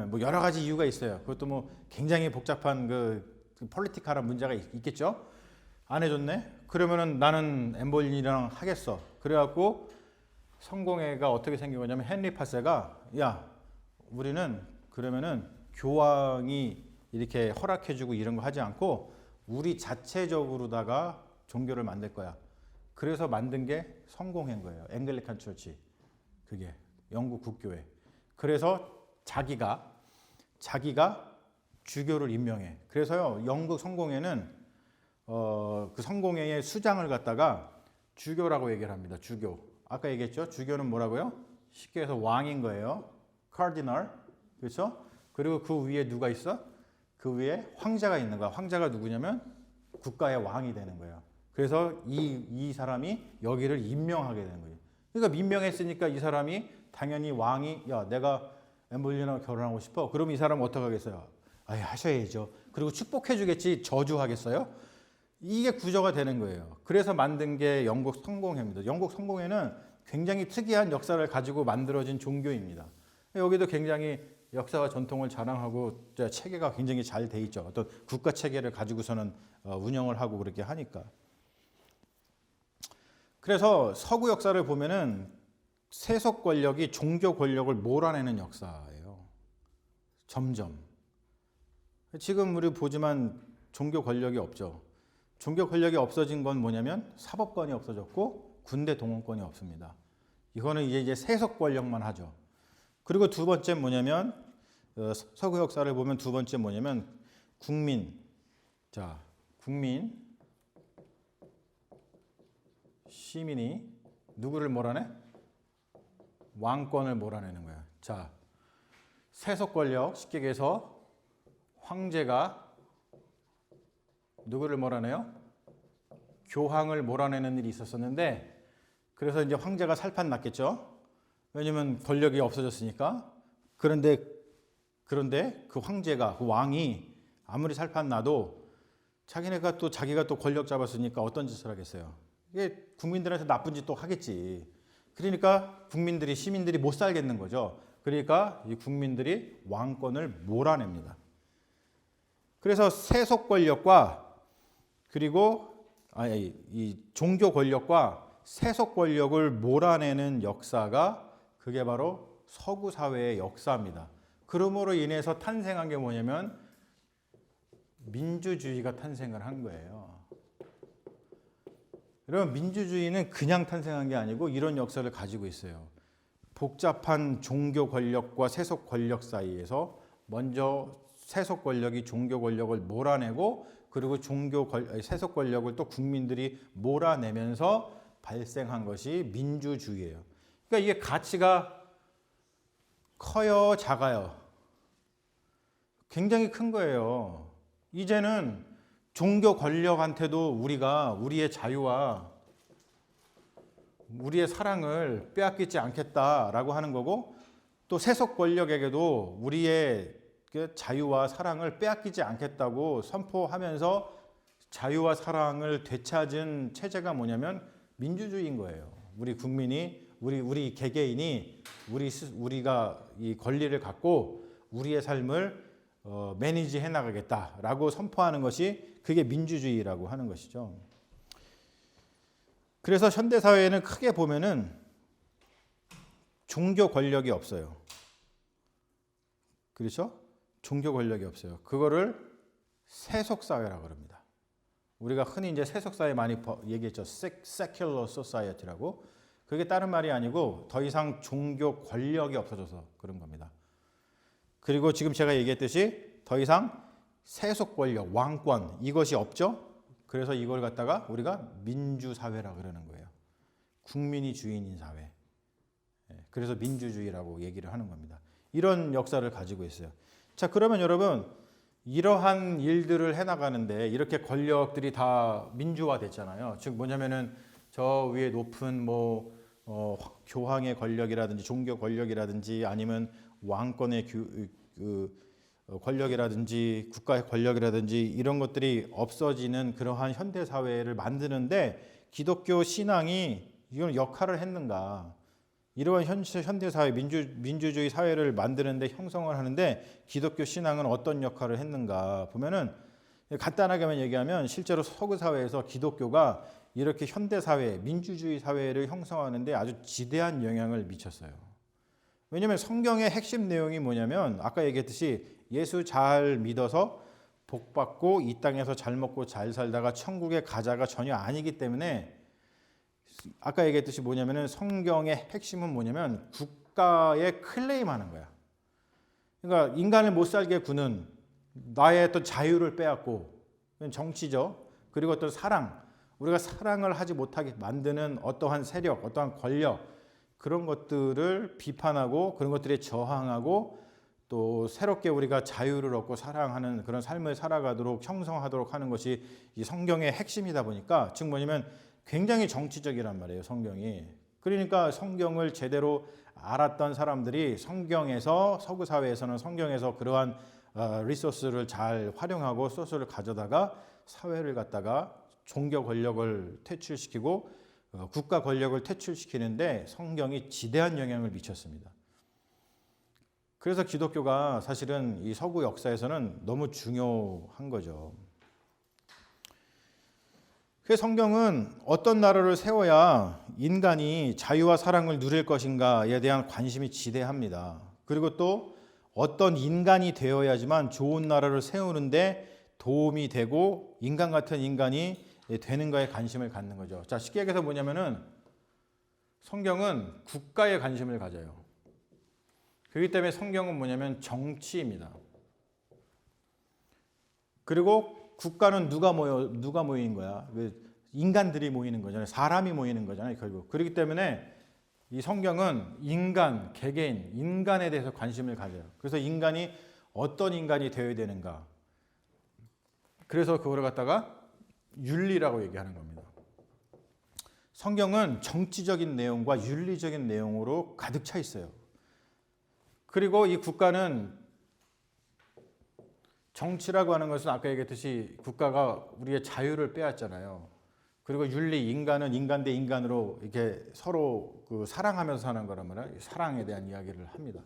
뭐 여러 가지 이유가 있어요. 그것도 뭐 굉장히 복잡한 그 폴리티컬한 문제가 있겠죠. 안 해줬네. 그러면은 나는 엠볼린이랑 하겠어. 그래갖고 성공회가 어떻게 생긴 거냐면 헨리 8세가 야, 우리는 그러면은 교황이 이렇게 허락해주고 이런 거 하지 않고 우리 자체적으로다가 종교를 만들 거야. 그래서 만든 게 성공회인 거예요. 앵글리칸 처치. 그게 영국 국교회. 그래서 자기가 주교를 임명해. 그래서요, 영국 성공회는 그 성공회의 수장을 갖다가 주교라고 얘기를 합니다. 주교. 아까 얘기했죠? 주교는 뭐라고요? 쉽게 해서 왕인 거예요. 카디널. 그렇죠? 그리고 그 위에 누가 있어? 그 위에 황제가 있는 거야. 황제가 누구냐면 국가의 왕이 되는 거예요. 그래서 이 사람이 여기를 임명하게 되는 거예요. 그러니까 임명했으니까 이 사람이 당연히 왕이 야, 내가 엠볼린하고 결혼하고 싶어. 그럼 이 사람은 어떻게 하겠어요? 아예 하셔야죠. 그리고 축복해 주겠지 저주하겠어요? 이게 구조가 되는 거예요. 그래서 만든 게 영국 성공회입니다. 영국 성공회는 굉장히 특이한 역사를 가지고 만들어진 종교입니다. 여기도 굉장히 역사와 전통을 자랑하고 체계가 굉장히 잘 돼 있죠. 어떤 국가 체계를 가지고서는 운영을 하고 그렇게 하니까. 그래서 서구 역사를 보면은 세속 권력이 종교 권력을 몰아내는 역사예요. 점점. 지금 우리 보지만 종교 권력이 없죠. 종교 권력이 없어진 건 뭐냐면 사법권이 없어졌고 군대 동원권이 없습니다. 이거는 이제 세속 권력만 하죠. 그리고 두 번째 뭐냐면 서구 역사를 보면 두 번째 뭐냐면 국민. 자, 국민 시민이 누구를 몰아내? 왕권을 몰아내는 거야. 자, 세속 권력 쉽게 얘기해서 황제가 누구를 몰아내요? 교황을 몰아내는 일이 있었었는데 그래서 이제 황제가 살판 났겠죠. 왜냐면 권력이 없어졌으니까. 그런데 그 황제가, 그 왕이 아무리 살판 나도 자기가 또 권력 잡았으니까 어떤 짓을 하겠어요. 이게 국민들한테 나쁜 짓 또 하겠지. 그러니까 시민들이 못 살겠는 거죠. 그러니까 이 국민들이 왕권을 몰아냅니다. 그래서 세속 권력과 그리고 이 종교 권력과 세속 권력을 몰아내는 역사가 그게 바로 서구 사회의 역사입니다. 그러므로 인해서 탄생한 게 뭐냐면 민주주의가 탄생을 한 거예요. 여러분, 민주주의는 그냥 탄생한 게 아니고 이런 역사를 가지고 있어요. 복잡한 종교 권력과 세속 권력 사이에서 먼저 세속 권력이 종교 권력을 몰아내고 그리고 세속 권력을 또 국민들이 몰아내면서 발생한 것이 민주주의예요. 그러니까 이게 가치가 커요, 작아요? 굉장히 큰 거예요. 이제는 종교 권력한테도 우리가 우리의 자유와 우리의 사랑을 빼앗기지 않겠다라고 하는 거고, 또 세속 권력에게도 우리의 자유와 사랑을 빼앗기지 않겠다고 선포하면서 자유와 사랑을 되찾은 체제가 뭐냐면 민주주의인 거예요. 우리 국민이, 우리 개개인이 우리가 이 권리를 갖고 우리의 삶을 매니지해 나가겠다라고 선포하는 것이 그게 민주주의라고 하는 것이죠. 그래서 현대 사회에는 크게 보면은 종교 권력이 없어요. 그렇죠? 종교 권력이 없어요. 그거를 세속 사회라고 그럽니다. 우리가 흔히 이제 세속 사회 많이 얘기했죠. secular society라고. 그게 다른 말이 아니고 더 이상 종교 권력이 없어져서 그런 겁니다. 그리고 지금 제가 얘기했듯이 더 이상 세속 권력, 왕권 이것이 없죠. 그래서 이걸 갖다가 우리가 민주사회라고 그러는 거예요. 국민이 주인인 사회. 그래서 민주주의라고 얘기를 하는 겁니다. 이런 역사를 가지고 있어요. 자, 그러면 여러분, 이러한 일들을 해나가는데 이렇게 권력들이 다 민주화됐잖아요. 즉 뭐냐면은 저 위에 높은 교황의 권력이라든지 종교 권력이라든지 아니면 왕권의 권력이라든지 국가의 권력이라든지 이런 것들이 없어지는 그러한 현대 사회를 만드는데 기독교 신앙이 이런 역할을 했는가? 이러한 현대 사회 민주주의 사회를 만드는데 형성을 하는데 기독교 신앙은 어떤 역할을 했는가 보면은 간단하게만 얘기하면 실제로 서구 사회에서 기독교가 이렇게 현대 사회 민주주의 사회를 형성하는데 아주 지대한 영향을 미쳤어요. 왜냐하면 성경의 핵심 내용이 뭐냐면 아까 얘기했듯이 예수 잘 믿어서 복 받고 이 땅에서 잘 먹고 잘 살다가 천국에 가자가 전혀 아니기 때문에 아까 얘기했듯이 뭐냐면은 성경의 핵심은 뭐냐면 국가에 클레임하는 거야. 그러니까 인간을 못 살게 구는 나의 어떤 자유를 빼앗고 정치죠. 그리고 어떤 사랑, 우리가 사랑을 하지 못하게 만드는 어떠한 세력, 어떠한 권력 그런 것들을 비판하고 그런 것들에 저항하고 또 새롭게 우리가 자유를 얻고 사랑하는 그런 삶을 살아가도록 형성하도록 하는 것이 이 성경의 핵심이다 보니까 즉 뭐냐면 굉장히 정치적이란 말이에요, 성경이. 그러니까 성경을 제대로 알았던 사람들이 서구 사회에서는 성경에서 그러한 리소스를 잘 활용하고 소스를 가져다가 사회를 갖다가 종교 권력을 퇴출시키고 국가 권력을 퇴출시키는데 성경이 지대한 영향을 미쳤습니다. 그래서 기독교가 사실은 이 서구 역사에서는 너무 중요한 거죠. 그래서 성경은 어떤 나라를 세워야 인간이 자유와 사랑을 누릴 것인가에 대한 관심이 지대합니다. 그리고 또 어떤 인간이 되어야지만 좋은 나라를 세우는데 도움이 되고 인간 같은 인간이 되는가에 관심을 갖는 거죠. 자, 쉽게 얘기해서 뭐냐면은 성경은 국가에 관심을 가져요. 그렇기 때문에 성경은 뭐냐면 정치입니다. 그리고 국가는 누가 모인 거야? 인간들이 모이는 거잖아요. 사람이 모이는 거잖아요, 결국. 그렇기 때문에 이 성경은 인간, 개개인, 인간에 대해서 관심을 가져요. 그래서 인간이 어떤 인간이 되어야 되는가. 그래서 그거를 갖다가 윤리라고 얘기하는 겁니다. 성경은 정치적인 내용과 윤리적인 내용으로 가득 차 있어요. 그리고 이 국가는 정치라고 하는 것은 아까 얘기했듯이 국가가 우리의 자유를 빼앗잖아요. 그리고 윤리, 인간은 인간 대 인간으로 이렇게 서로 사랑하면서 사는 거란 말이에요. 사랑에 대한 이야기를 합니다.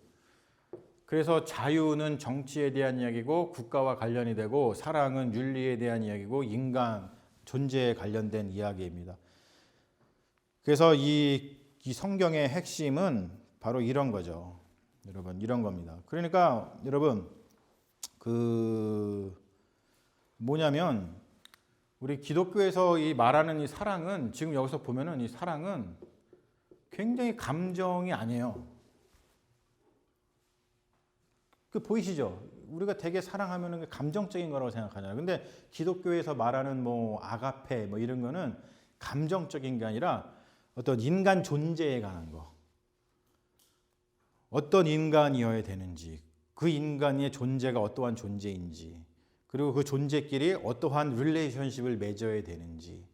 그래서 자유는 정치에 대한 이야기고 국가와 관련이 되고 사랑은 윤리에 대한 이야기고 인간 존재에 관련된 이야기입니다. 그래서 이 성경의 핵심은 바로 이런 거죠. 여러분, 이런 겁니다. 그러니까 여러분 뭐냐면 우리 기독교에서 이 말하는 이 사랑은 지금 여기서 보면은 이 사랑은 굉장히 감정이 아니에요. 보이시죠? 우리가 되게 사랑하면은 감정적인 거라고 생각하잖아요. 근데 기독교에서 말하는 뭐 아가페 뭐 이런 거는 감정적인 게 아니라 어떤 인간 존재에 관한 거. 어떤 인간이어야 되는지, 그 인간의 존재가 어떠한 존재인지, 그리고 그 존재끼리 어떠한 릴레이션십을 맺어야 되는지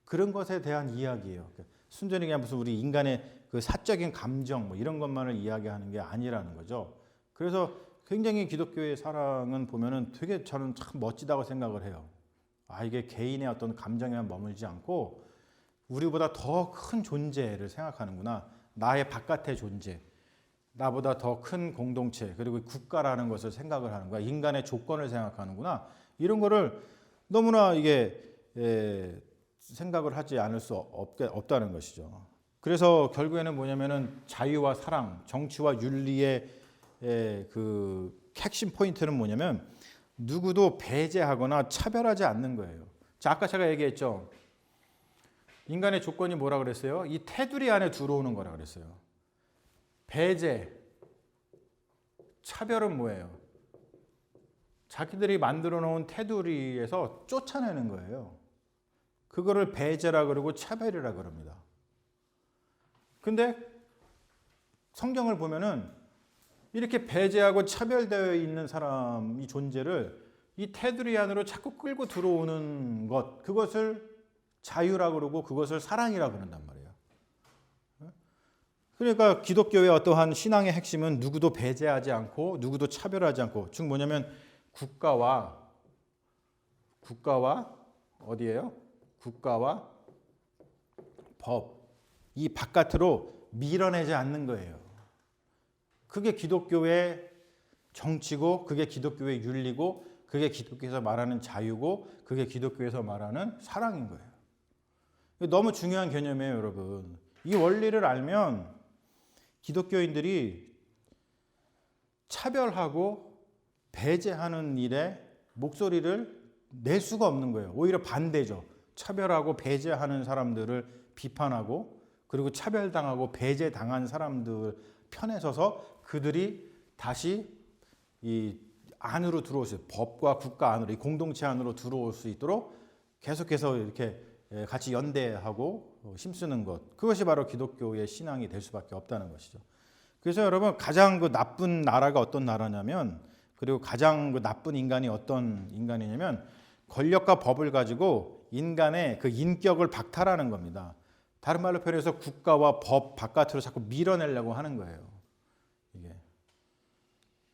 그런 것에 대한 이야기예요. 순전히 그냥 무슨 우리 인간의 그 사적인 감정 뭐 이런 것만을 이야기하는 게 아니라는 거죠. 그래서 굉장히 기독교의 사랑은 보면은 되게 저는 참 멋지다고 생각을 해요. 이게 개인의 어떤 감정에만 머물지 않고 우리보다 더 큰 존재를 생각하는구나. 나의 바깥의 존재, 나보다 더 큰 공동체, 그리고 국가라는 것을 생각을 하는 거야. 인간의 조건을 생각하는구나. 이런 거를 너무나 이게 생각을 하지 않을 수 없다는 것이죠. 그래서 결국에는 뭐냐면은 자유와 사랑, 정치와 윤리의 그 핵심 포인트는 뭐냐면 누구도 배제하거나 차별하지 않는 거예요. 자, 아까 제가 얘기했죠. 인간의 조건이 뭐라 그랬어요? 이 테두리 안에 들어오는 거라 그랬어요. 배제, 차별은 뭐예요? 자기들이 만들어 놓은 테두리에서 쫓아내는 거예요. 그거를 배제라 그러고 차별이라 그럽니다. 근데 성경을 보면은 이렇게 배제하고 차별되어 있는 사람, 이 존재를 이 테두리 안으로 자꾸 끌고 들어오는 것, 그것을 자유라 그러고 그것을 사랑이라 그런단 말이에요. 그러니까 기독교의 어떠한 신앙의 핵심은 누구도 배제하지 않고 누구도 차별하지 않고, 즉 뭐냐면 국가와 어디예요? 국가와 법, 이 바깥으로 밀어내지 않는 거예요. 그게 기독교의 정치고, 그게 기독교의 윤리고, 그게 기독교에서 말하는 자유고, 그게 기독교에서 말하는 사랑인 거예요. 너무 중요한 개념이에요, 여러분. 이 원리를 알면 기독교인들이 차별하고 배제하는 일에 목소리를 낼 수가 없는 거예요. 오히려 반대죠. 차별하고 배제하는 사람들을 비판하고, 그리고 차별당하고 배제당한 사람들 편에 서서 그들이 다시 이 안으로 들어올 수 있어요. 법과 국가 안으로, 이 공동체 안으로 들어올 수 있도록 계속해서 이렇게 같이 연대하고 힘쓰는 것, 그것이 바로 기독교의 신앙이 될 수밖에 없다는 것이죠. 그래서 여러분, 가장 그 나쁜 나라가 어떤 나라냐면, 그리고 가장 그 나쁜 인간이 어떤 인간이냐면 권력과 법을 가지고 인간의 그 인격을 박탈하는 겁니다. 다른 말로 표현해서 국가와 법 바깥으로 자꾸 밀어내려고 하는 거예요. 이게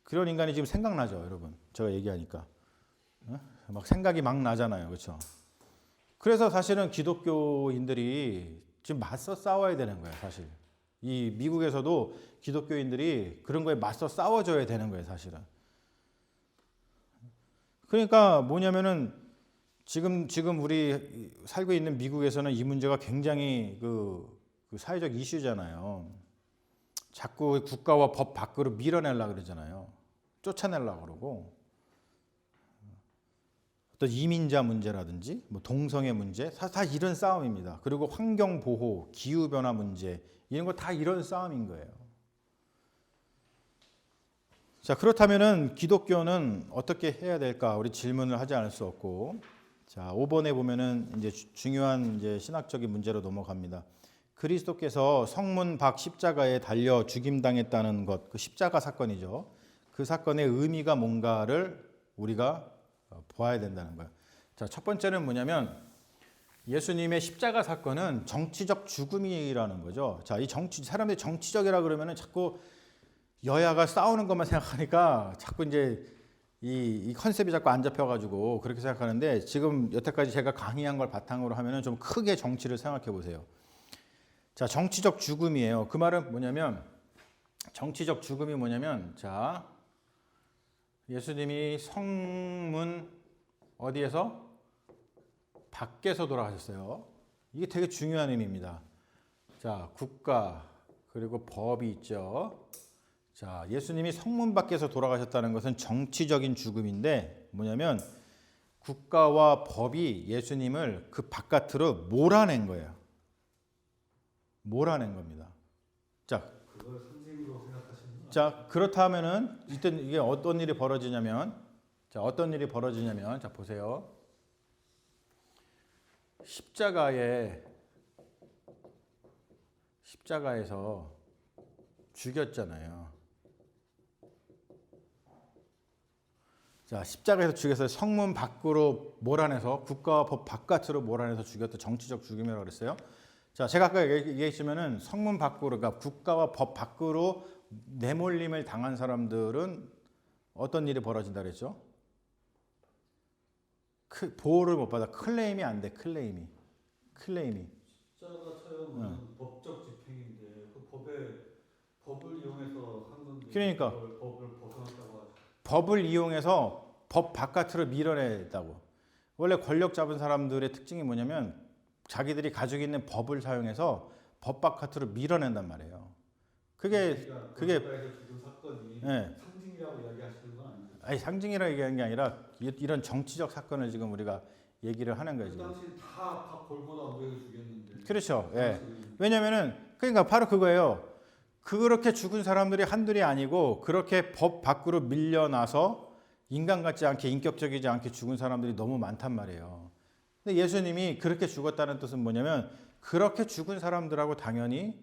그런 인간이 지금 생각나죠, 여러분? 제가 얘기하니까 막 생각이 막 나잖아요, 그렇죠? 그래서 사실은 기독교인들이 지금 맞서 싸워야 되는 거예요, 사실. 이 미국에서도 기독교인들이 그런 거에 맞서 싸워줘야 되는 거예요, 사실은. 그러니까 뭐냐면은 지금 우리 살고 있는 미국에서는 이 문제가 굉장히 그 사회적 이슈잖아요. 자꾸 국가와 법 밖으로 밀어내려고 그러잖아요. 쫓아내려고 그러고. 또 이민자 문제라든지 뭐 동성애 문제, 다 이런 싸움입니다. 그리고 환경 보호, 기후 변화 문제, 이런 거 다 이런 싸움인 거예요. 자, 그렇다면은 기독교는 어떻게 해야 될까? 우리 질문을 하지 않을 수 없고, 자, 5번에 보면은 이제 중요한 이제 신학적인 문제로 넘어갑니다. 그리스도께서 성문 밖 십자가에 달려 죽임당했다는 것, 그 십자가 사건이죠. 그 사건의 의미가 뭔가를 우리가 보아야 된다는 거예요. 자, 첫 번째는 뭐냐면 예수님의 십자가 사건은 정치적 죽음이라는 거죠. 자, 이 사람들이 정치적이라 그러면은 자꾸 여야가 싸우는 것만 생각하니까 자꾸 이제 이 컨셉이 자꾸 안 잡혀가지고 그렇게 생각하는데, 지금 여태까지 제가 강의한 걸 바탕으로 하면은 좀 크게 정치를 생각해 보세요. 자, 정치적 죽음이에요. 그 말은 뭐냐면, 정치적 죽음이 뭐냐면, 자, 예수님이 성문 어디에서? 밖에서 돌아가셨어요. 이게 되게 중요한 의미입니다. 자, 국가 그리고 법이 있죠. 자, 예수님이 성문 밖에서 돌아가셨다는 것은 정치적인 죽음인데, 뭐냐면 국가와 법이 예수님을 그 바깥으로 몰아낸 거예요. 몰아낸 겁니다. 자, 그걸 상징으로 생각하시는 거 자, 그렇다면은 이때 이게 어떤 일이 벌어지냐면, 자, 어떤 일이 벌어지냐면, 자, 보세요. 십자가에서 죽였잖아요. 자, 십자가에서 죽여서 성문 밖으로 몰아내서, 국가와 법 바깥으로 몰아내서 죽였던 정치적 죽음이라고 그랬어요. 자, 제가 아까 얘기했지만은 성문 밖으로, 그러니까 국가와 법 밖으로 내몰림을 당한 사람들은 어떤 일이 벌어진다 그랬죠? 보호를 못 받아. 클레임이 안 돼. 클레임이. 십자가처럼 법적 집행인데 그 법을 이용해서 한 건데, 그러니까 법을 벗어났다고 하죠. 법을 이용해서 법 바깥으로 밀어냈다고. 원래 권력 잡은 사람들의 특징이 뭐냐면, 자기들이 가지고 있는 법을 사용해서 법 바깥으로 밀어낸단 말이에요. 그게 국가에서 죽은 사건이 예. 상징이라고 이야기하시는 건 아니죠? 아니, 상징이라 얘기하는 게 아니라 이런 정치적 사건을 지금 우리가 얘기를 하는 거예요. 그 지금. 당시엔 다 골고루 안보에서 죽였는데. 그렇죠. 예. 왜냐면은 그러니까 바로 그거예요. 그렇게 죽은 사람들이 한둘이 아니고, 그렇게 법 밖으로 밀려나서 인간 같지 않게, 인격적이지 않게 죽은 사람들이 너무 많단 말이에요. 근데 예수님이 그렇게 죽었다는 뜻은 뭐냐면, 그렇게 죽은 사람들하고 당연히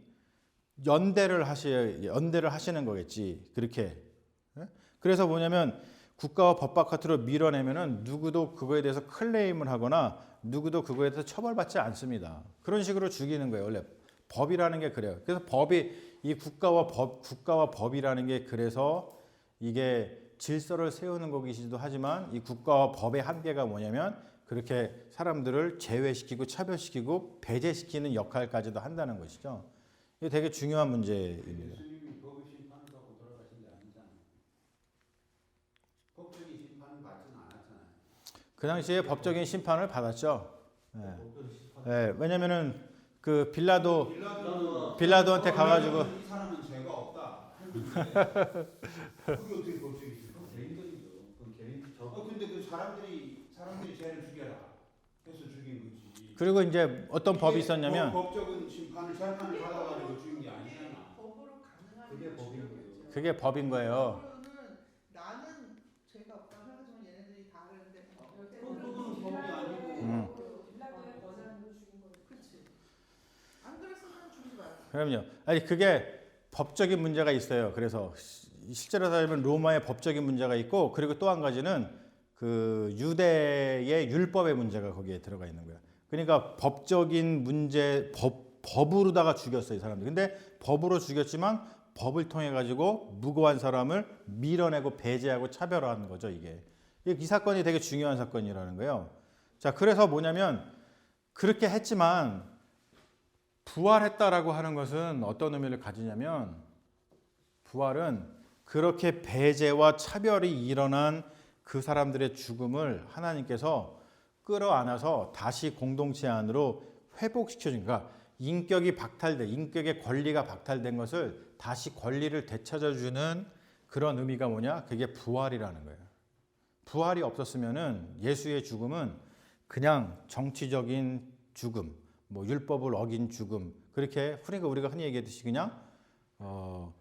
연대를 하시는 거겠지. 그렇게. 예? 그래서 뭐냐면, 국가와 법 바깥으로 밀어내면은 누구도 그거에 대해서 클레임을 하거나 누구도 그거에 대해서 처벌받지 않습니다. 그런 식으로 죽이는 거예요. 원래 법이라는 게 그래요. 그래서 이 국가와 법이라는 게, 그래서 이게 질서를 세우는 것이기도 하지만, 이 국가와 법의 한계가 뭐냐면 그렇게 사람들을 제외시키고 차별시키고 배제시키는 역할까지도 한다는 것이죠. 이게 되게 중요한 문제입니다. 예수님이 법의 심판을 받고 돌아가신 게 아니잖아요. 법적인 심판을 받지는 않았잖아요. 그 당시에 법적인 심판을 받았죠. 예. 법적인 심판. 예, 왜냐면은 그 빌라도한테 가가지고, 이 사람은 죄가 없다 했는데 그게 어떻게 법적인 심판? 개인적이죠. 그건 개인적. 근데 그 사람들이 죄를 죽여라 해서 죽인 거지. 그리고 이제 어떤 법이 있었냐면, 법적인 심판을 재판을 받아가지고 죽인 게 아니잖아. 법으로 가능한 그게 법인 거죠. 그게 법인 거예요. 법으로는 나는 죄가 없다고 생각하지만 얘네들이 다 그랬는데 그건 법이 아니고. 빌라도의 권한으로 죽인 거지. 그렇지. 안 그랬으면 죽이지 말았어. 그럼요. 아니, 그게 법적인 문제가 있어요. 그래서 실제로 따지면 로마의 법적인 문제가 있고, 그리고 또 한 가지는 그 유대의 율법의 문제가 거기에 들어가 있는 거예요. 그러니까 법적인 문제, 법으로다가 죽였어요, 이 사람들. 근데 법으로 죽였지만 법을 통해 가지고 무고한 사람을 밀어내고 배제하고 차별화하는 거죠, 이게. 이 사건이 되게 중요한 사건이라는 거예요. 자, 그래서 뭐냐면, 그렇게 했지만 부활했다라고 하는 것은 어떤 의미를 가지냐면, 부활은 그렇게 배제와 차별이 일어난 그 사람들의 죽음을 하나님께서 끌어안아서 다시 공동체 안으로 회복시켜준, 그러니까 인격의 권리가 박탈된 것을 다시 권리를 되찾아주는 그런 의미가 뭐냐? 그게 부활이라는 거예요. 부활이 없었으면은 예수의 죽음은 그냥 정치적인 죽음, 뭐 율법을 어긴 죽음, 그렇게 우리가 흔히 얘기했듯이 그냥 뭐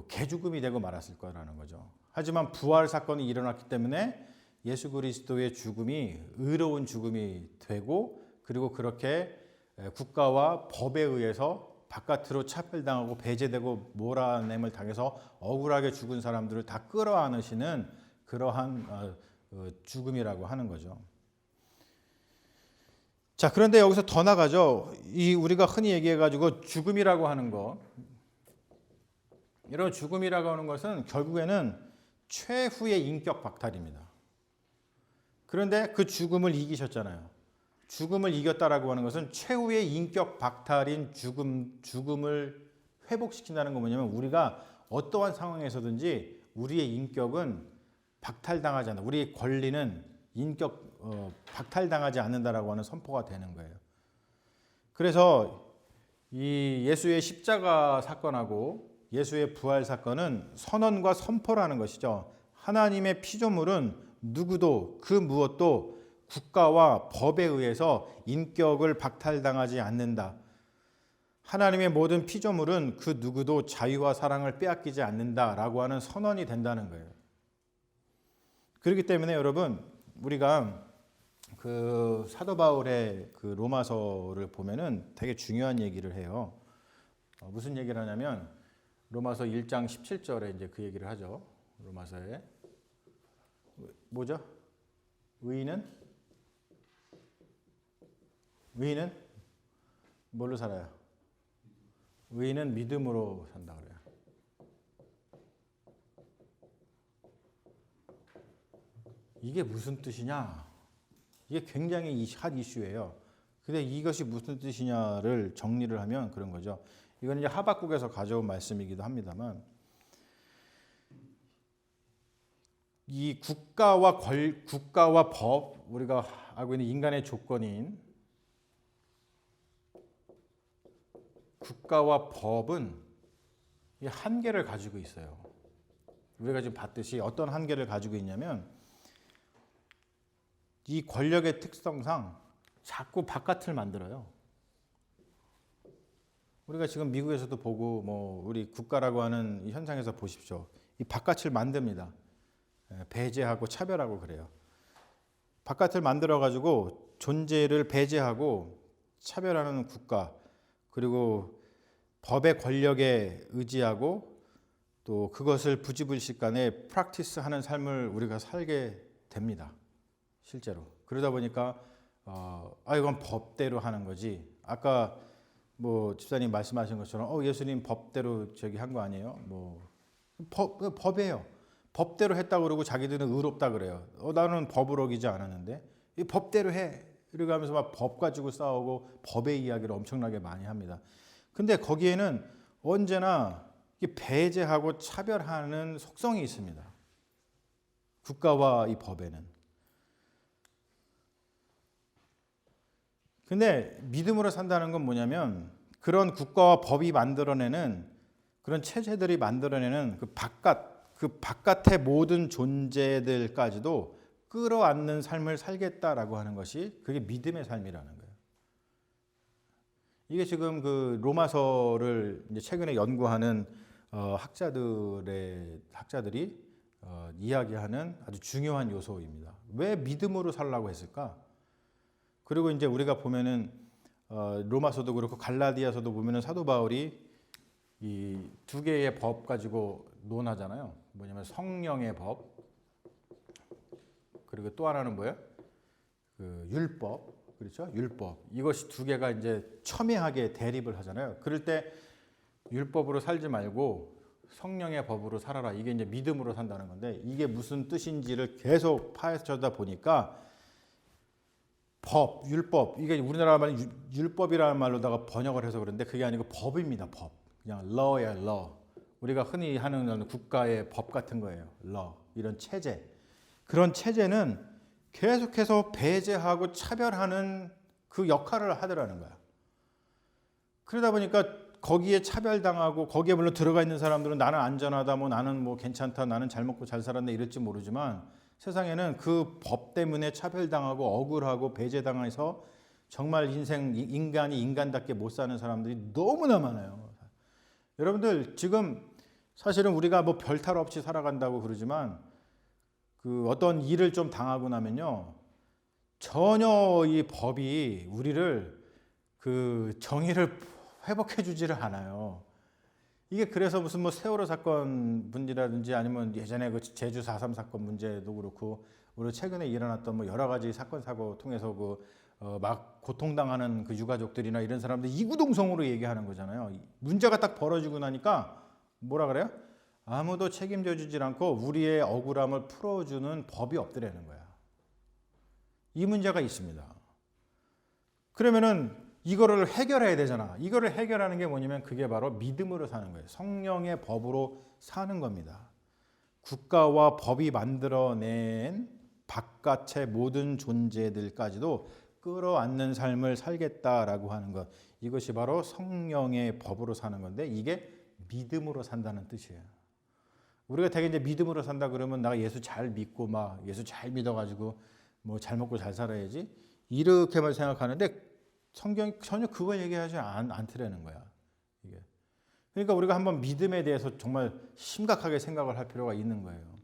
개죽음이 되고 말았을 거라는 거죠. 하지만 부활 사건이 일어났기 때문에 예수 그리스도의 죽음이 의로운 죽음이 되고, 그리고 그렇게 국가와 법에 의해서 바깥으로 차별당하고 배제되고 몰아냄을 당해서 억울하게 죽은 사람들을 다 끌어안으시는 그러한 죽음이라고 하는 거죠. 자, 그런데 여기서 더 나가죠. 이 우리가 흔히 얘기해가지고 죽음이라고 하는 거, 이런 죽음이라고 하는 것은 결국에는 최후의 인격 박탈입니다. 그런데 그 죽음을 이기셨잖아요. 죽음을 이겼다라고 하는 것은 최후의 인격 박탈인 죽음을 회복시킨다는 건 뭐냐면 우리가 어떠한 상황에서든지 우리의 인격은 박탈당하지 않는다. 우리의 권리는 박탈당하지 않는다라고 하는 선포가 되는 거예요. 그래서 이 예수의 십자가 사건하고 예수의 부활 사건은 선언과 선포라는 것이죠. 하나님의 피조물은 누구도 그 무엇도 국가와 법에 의해서 인격을 박탈당하지 않는다. 하나님의 모든 피조물은 그 누구도 자유와 사랑을 빼앗기지 않는다라고 하는 선언이 된다는 거예요. 그렇기 때문에 여러분, 우리가 그 사도 바울의 그 로마서를 보면은 되게 중요한 얘기를 해요. 무슨 얘기를 하냐면 로마서 1장 17절에 이제 그 얘기를 하죠. 로마서에 뭐죠? 의인은 뭘로 살아요? 의인은 믿음으로 산다 그래요. 이게 무슨 뜻이냐? 이게 굉장히 핫 이슈예요. 근데 이것이 무슨 뜻이냐를 정리를 하면 그런 거죠. 이건 이제 하박국에서 가져온 말씀이기도 합니다만, 이 국가와 법, 우리가 알고 있는 인간의 조건인 국가와 법은 이 한계를 가지고 있어요. 우리가 지금 봤듯이 어떤 한계를 가지고 있냐면 이 권력의 특성상 자꾸 바깥을 만들어요. 우리가 지금 미국에서도 보고 뭐 우리 국가라고 하는 이 현상에서 보십시오. 이 바깥을 만듭니다. 배제하고 차별하고 그래요. 바깥을 만들어 가지고 존재를 배제하고 차별하는 국가, 그리고 법의 권력에 의지하고 또 그것을 부지불식간에 프랙티스하는 삶을 우리가 살게 됩니다. 실제로. 그러다 보니까 이건 법대로 하는 거지. 아까 뭐 집사님 말씀하신 것처럼 예수님 법대로 저기 한 거 아니에요? 뭐 법이에요. 법대로 했다고 그러고 자기들은 의롭다 그래요. 나는 법을 어기지 않았는데 이 법대로 해. 이러고 하면서 막 법 가지고 싸우고 법의 이야기를 엄청나게 많이 합니다. 근데 거기에는 언제나 배제하고 차별하는 속성이 있습니다. 국가와 이 법에는. 근데 믿음으로 산다는 건 뭐냐면 그런 국가와 법이 만들어내는 그런 체제들이 만들어내는 그 바깥의 모든 존재들까지도 끌어안는 삶을 살겠다라고 하는 것이 그게 믿음의 삶이라는 거예요. 이게 지금 그 로마서를 이제 최근에 연구하는 학자들이 이야기하는 아주 중요한 요소입니다. 왜 믿음으로 살라고 했을까? 그리고 이제 우리가 보면은 로마서도 그렇고 갈라디아서도 보면은 사도 바울이 이 두 개의 법 가지고 논하잖아요. 뭐냐면 성령의 법, 그리고 또 하나는 뭐예요? 그 율법, 그렇죠? 율법. 이것이 두 개가 이제 첨예하게 대립을 하잖아요. 그럴 때 율법으로 살지 말고 성령의 법으로 살아라. 이게 이제 믿음으로 산다는 건데 이게 무슨 뜻인지를 계속 파헤쳐다 보니까 법, 율법, 이게 우리나라 말은 율법이라는 말로다가 번역을 해서 그런데 그게 아니고 법입니다. 법. 그냥 law야, law. 우리가 흔히 하는 국가의 법 같은 거예요. law. 이런 체제. 그런 체제는 계속해서 배제하고 차별하는 그 역할을 하더라는 거야. 그러다 보니까 거기에 차별당하고 거기에 물론 들어가 있는 사람들은 나는 안전하다, 뭐 나는 뭐 괜찮다, 나는 잘 먹고 잘 살았네 이럴지 모르지만 세상에는 그 법 때문에 차별당하고 억울하고 배제당해서 정말 인간이 인간답게 못 사는 사람들이 너무나 많아요. 여러분들 지금 사실은 우리가 뭐 별탈 없이 살아간다고 그러지만 그 어떤 일을 좀 당하고 나면요 전혀 이 법이 우리를 그 정의를 회복해 주지를 않아요. 이게 그래서 무슨 뭐 세월호 사건 문제라든지 아니면 예전에 그 제주 4.3 사건 문제도 그렇고 우리 최근에 일어났던 뭐 여러 가지 사건 사고 통해서 그 막 고통당하는 그 유가족들이나 이런 사람들 이구동성으로 얘기하는 거잖아요. 문제가 딱 벌어지고 나니까 뭐라 그래요? 아무도 책임져 주질 않고 우리의 억울함을 풀어주는 법이 없더라는 거야. 이 문제가 있습니다. 그러면은 이거를 해결해야 되잖아. 이거를 해결하는 게 뭐냐면 그게 바로 믿음으로 사는 거예요. 성령의 법으로 사는 겁니다. 국가와 법이 만들어낸 바깥의 모든 존재들까지도 끌어안는 삶을 살겠다라고 하는 것. 이것이 바로 성령의 법으로 사는 건데 이게 믿음으로 산다는 뜻이에요. 우리가 되게 이제 믿음으로 산다 그러면 내가 예수 잘 믿고 막 예수 잘 믿어가지고 뭐 잘 먹고 잘 살아야지 이렇게만 생각하는데 성경이 전혀 그거 얘기하지 않더라는 거야. 이게. 그러니까 우리가 한번 믿음에 대해서 정말 심각하게 생각을 할 필요가 있는 거예요.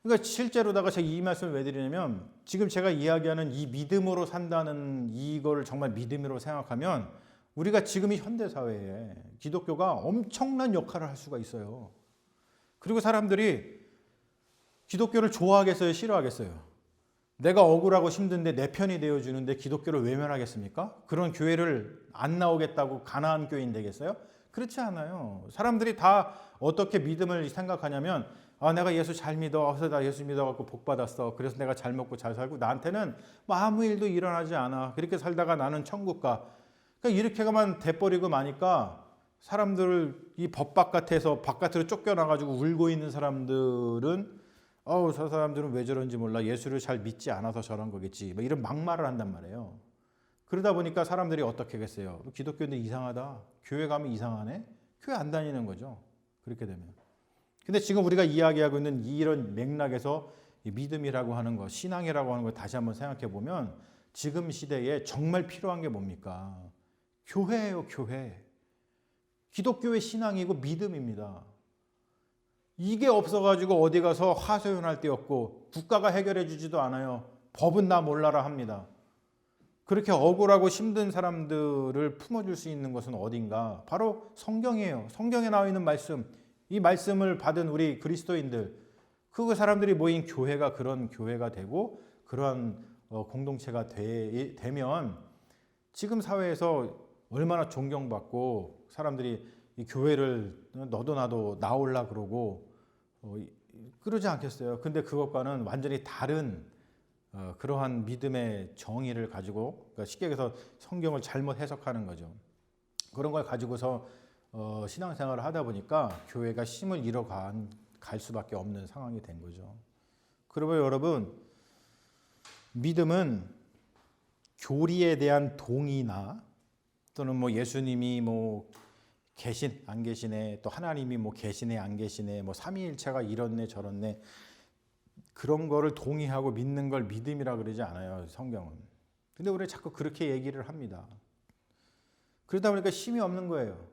그러니까 실제로다가 제가 이 말씀을 왜 드리냐면 지금 제가 이야기하는 이 믿음으로 산다는 이거를 정말 믿음으로 생각하면 우리가 지금 이 현대사회에 기독교가 엄청난 역할을 할 수가 있어요. 그리고 사람들이 기독교를 좋아하겠어요? 싫어하겠어요? 내가 억울하고 힘든데 내 편이 되어주는데 기독교를 외면하겠습니까? 그런 교회를 안 나오겠다고 가나안 교인 되겠어요? 그렇지 않아요. 사람들이 다 어떻게 믿음을 생각하냐면 내가 예수 잘 믿어. 그래서 나 예수 믿어갖고 복 받았어. 그래서 내가 잘 먹고 잘 살고 나한테는 뭐 아무 일도 일어나지 않아. 그렇게 살다가 나는 천국 가. 그러니까 이렇게만 돼버리고 마니까 사람들을 이 법 바깥에서 바깥으로 쫓겨나가지고 울고 있는 사람들은 저 사람들은 왜 저런지 몰라. 예수를 잘 믿지 않아서 저런 거겠지. 뭐 이런 막말을 한단 말이에요. 그러다 보니까 사람들이 어떻게 하겠어요? 기독교인들 이상하다. 교회 가면 이상하네. 교회 안 다니는 거죠. 그렇게 되면. 근데 지금 우리가 이야기하고 있는 이런 맥락에서 믿음이라고 하는 것, 신앙이라고 하는 걸 다시 한번 생각해 보면 지금 시대에 정말 필요한 게 뭡니까? 교회예요, 교회. 기독교의 신앙이고 믿음입니다. 이게 없어가지고 어디 가서 하소연할 데 없고 국가가 해결해 주지도 않아요. 법은 나 몰라라 합니다. 그렇게 억울하고 힘든 사람들을 품어줄 수 있는 것은 어딘가? 바로 성경이에요. 성경에 나와 있는 말씀. 이 말씀을 받은 우리 그리스도인들, 그 사람들이 모인 교회가 그런 교회가 되고 그러한 공동체가 되면 지금 사회에서 얼마나 존경받고 사람들이 이 교회를 너도 나도 나올라 그러고 그러지 않겠어요. 근데 그것과는 완전히 다른 그러한 믿음의 정의를 가지고 그러니까 쉽게 얘기해서 성경을 잘못 해석하는 거죠. 그런 걸 가지고서 신앙생활을 하다 보니까 교회가 힘을 잃어갈 수밖에 없는 상황이 된 거죠. 그러면 여러분 믿음은 교리에 대한 동의나 또는 뭐 예수님이 뭐 계신 안 계시네 또 하나님이 뭐 계시네 안 계시네 뭐 삼위일체가 이렇네 저렇네 그런 거를 동의하고 믿는 걸 믿음이라 그러지 않아요. 성경은. 근데 우리가 자꾸 그렇게 얘기를 합니다. 그러다 보니까 힘이 없는 거예요.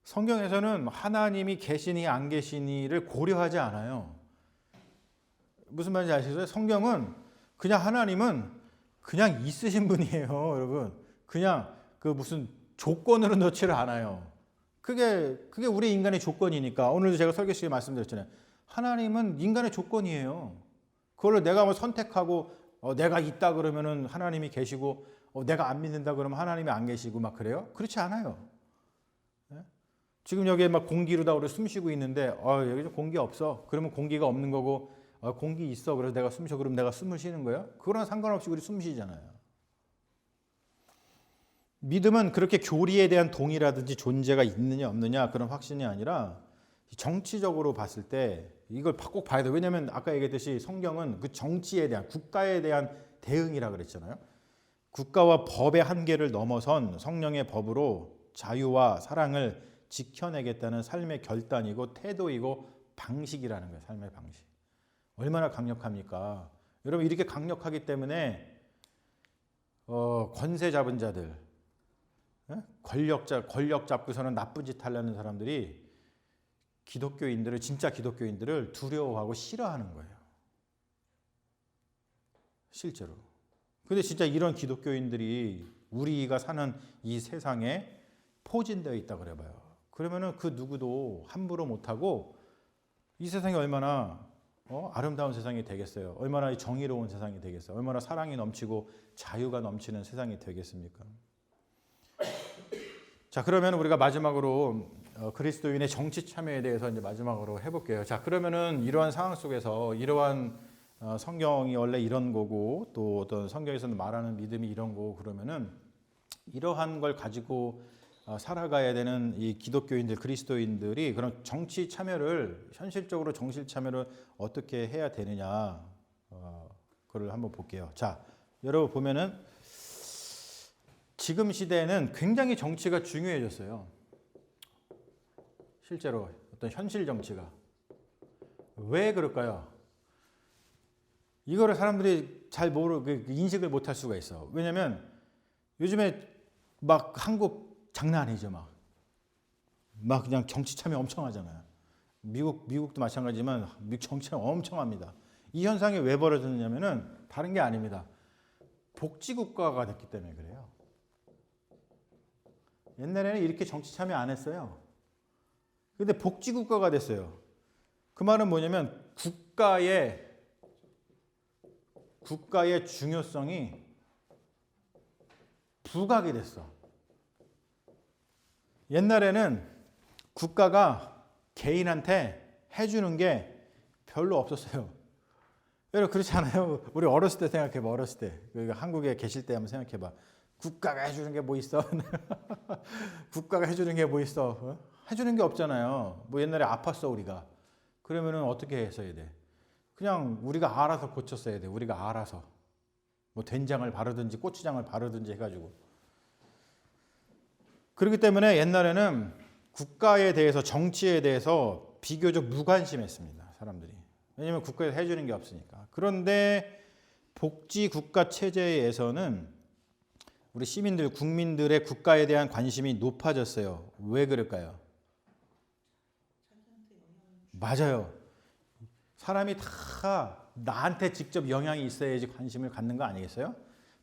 성경에서는 하나님이 계시니 안 계시니를 고려하지 않아요. 무슨 말인지 아시죠? 성경은 그냥 하나님은 그냥 있으신 분이에요, 여러분. 그냥 그 무슨 조건으로 넣지를 않아요. 그게 우리 인간의 조건이니까 오늘도 제가 설교 시간에 말씀드렸잖아요. 하나님은 인간의 조건이에요. 그걸 내가 뭐 선택하고 내가 있다 그러면은 하나님이 계시고 내가 안 믿는다 그러면 하나님이 안 계시고 막 그래요? 그렇지 않아요. 지금 여기에 막 공기로다 우리 숨 쉬고 있는데 여기 공기 없어. 그러면 공기가 없는 거고 공기 있어. 그래서 내가 숨 쉬어. 그러면 내가 숨을 쉬는 거예요? 그거랑 상관없이 우리 숨 쉬잖아요. 믿음은 그렇게 교리에 대한 동의라든지 존재가 있느냐 없느냐 그런 확신이 아니라 정치적으로 봤을 때 이걸 꼭 봐야 돼요. 왜냐하면 아까 얘기했듯이 성경은 그 정치에 대한 국가에 대한 대응이라 그랬잖아요. 국가와 법의 한계를 넘어선 성령의 법으로 자유와 사랑을 지켜내겠다는 삶의 결단이고 태도이고 방식이라는 거예요. 삶의 방식. 얼마나 강력합니까? 여러분 이렇게 강력하기 때문에 권세 잡은 자들, 권력 잡고서는 나쁜 짓 하려는 사람들이 기독교인들을 진짜 기독교인들을 두려워하고 싫어하는 거예요. 실제로. 근데 진짜 이런 기독교인들이 우리가 사는 이 세상에 포진되어 있다 그래봐요. 그러면은 그 누구도 함부로 못하고 이 세상이 얼마나 아름다운 세상이 되겠어요? 얼마나 정의로운 세상이 되겠어요? 얼마나 사랑이 넘치고 자유가 넘치는 세상이 되겠습니까? 자, 그러면 우리가 마지막으로 그리스도인의 정치 참여에 대해서 이제 마지막으로 해볼게요. 자, 그러면은 이러한 상황 속에서 이러한 성경이 원래 이런 거고 또 어떤 성경에서는 말하는 믿음이 이런 거고 그러면은 이러한 걸 가지고 살아가야 되는 이 기독교인들, 그리스도인들이 그런 정치 참여를 현실적으로 정치 참여를 어떻게 해야 되느냐, 그걸 한번 볼게요. 자, 여러분 보면은 지금 시대에는 굉장히 정치가 중요해졌어요. 실제로 어떤 현실 정치가 왜 그럴까요? 이거를 사람들이 잘 모르고 인식을 못할 수가 있어. 왜냐하면 요즘에 막 한국 장난 아니죠. 막 그냥 정치 참여 엄청 하잖아요. 미국도 마찬가지지만 미국 정치 참여 엄청 합니다. 이 현상이 왜 벌어졌냐면은 다른 게 아닙니다. 복지국가가 됐기 때문에 그래요. 옛날에는 이렇게 정치 참여 안 했어요. 근데 복지국가가 됐어요. 그 말은 뭐냐면 국가의 중요성이 부각이 됐어. 옛날에는 국가가 개인한테 해주는 게 별로 없었어요. 여러분 그렇지 않아요? 우리 어렸을 때 생각해봐. 어렸을 때 한국에 계실 때 한번 생각해봐. 국가가 해주는 게 뭐 있어? 국가가 해주는 게 뭐 있어? 해주는 게 없잖아요. 뭐 옛날에 아팠어 우리가. 그러면은 어떻게 했어야 돼? 그냥 우리가 알아서 고쳤어야 돼. 우리가 알아서 뭐 된장을 바르든지 고추장을 바르든지 해가지고. 그렇기 때문에 옛날에는 국가에 대해서 정치에 대해서 비교적 무관심했습니다. 사람들이. 왜냐하면 국가에서 해주는 게 없으니까. 그런데 복지국가 체제에서는 우리 시민들, 국민들의 국가에 대한 관심이 높아졌어요. 왜 그럴까요? 맞아요. 사람이 다 나한테 직접 영향이 있어야지 관심을 갖는 거 아니겠어요?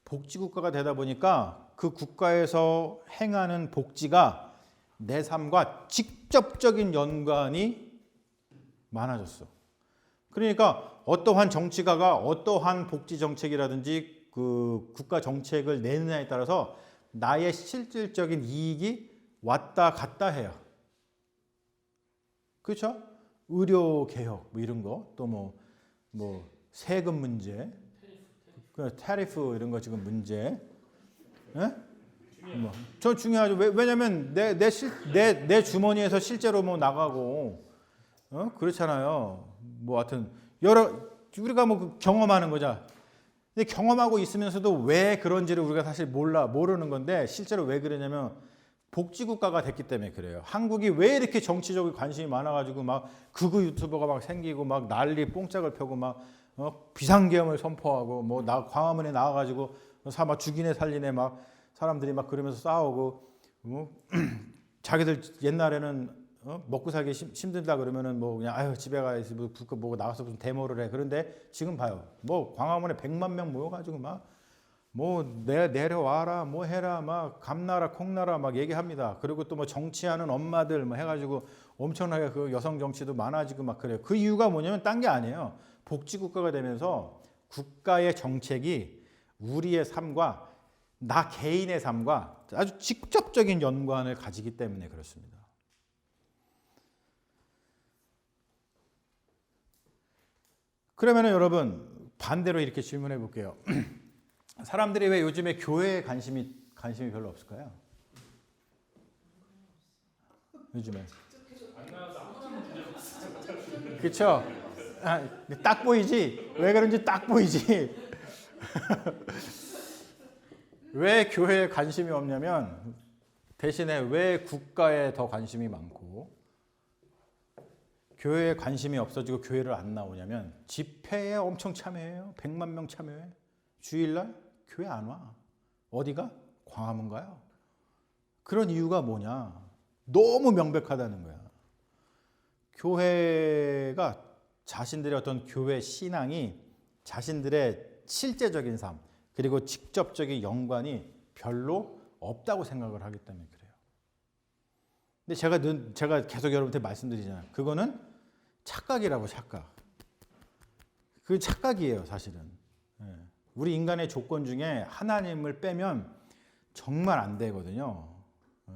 복지국가가 되다 보니까 그 국가에서 행하는 복지가 내 삶과 직접적인 연관이 많아졌어. 그러니까 어떠한 정치가가 어떠한 복지 정책이라든지 그 국가 정책을 내느냐에 따라서 나의 실질적인 이익이 왔다 갔다 해요. 그렇죠? 의료 개혁 뭐 이런 거 또 뭐 세금 문제, 그 타리프 이런 거 지금 문제, 저 중요하죠. 왜냐하면 내 주머니에서 실제로 뭐 나가고, 그렇잖아요. 뭐 하여튼 우리가 뭐 경험하는 거죠. 근데 경험하고 있으면서도 왜 그런지를 우리가 사실 모르는 건데 실제로 왜 그러냐면 복지국가가 됐기 때문에 그래요. 한국이 왜 이렇게 정치적인 관심이 많아가지고 막 극우 유튜버가 막 생기고 막 난리 뽕짝을 펴고 막 비상계엄을 선포하고 뭐 광화문에 나와가지고 막 죽이네 살리네 막 사람들이 막 그러면서 싸우고 자기들 옛날에는 먹고 살기 힘들다 그러면은 뭐 그냥 아유 집에 가야지 뭐 나가서 무슨 데모를 해. 그런데 지금 봐요. 뭐 광화문에 100만 명 모여가지고 막 뭐 내려와라 뭐 해라 막 감나라 콩나라 막 얘기합니다. 그리고 또 뭐 정치하는 엄마들 뭐 해가지고 엄청나게 그 여성 정치도 많아지고 막 그래요. 그 이유가 뭐냐면 딴 게 아니에요. 복지국가가 되면서 국가의 정책이 우리의 삶과 나 개인의 삶과 아주 직접적인 연관을 가지기 때문에 그렇습니다. 그러면은 여러분 반대로 이렇게 질문해 볼게요. 사람들이 왜 요즘에 교회에 관심이 별로 없을까요? 요즘에. 그렇죠? 딱 보이지? 왜 그런지 딱 보이지? 왜 교회에 관심이 없냐면 대신에 왜 국가에 더 관심이 많고 교회에 관심이 없어지고 교회를 안 나오냐면 집회에 엄청 참여해요. 100만 명 참여해. 주일날 교회 안 와. 어디가? 광화문 가요. 그런 이유가 뭐냐? 너무 명백하다는 거야. 교회가 자신들의 어떤 교회 신앙이 자신들의 실제적인 삶 그리고 직접적인 연관이 별로 없다고 생각을 하기 때문에 그래요. 근데 제가 계속 여러분한테 말씀드리잖아요. 그거는 착각이라고 착각. 그 착각이에요, 사실은. 예. 우리 인간의 조건 중에 하나님을 빼면 정말 안 되거든요. 예.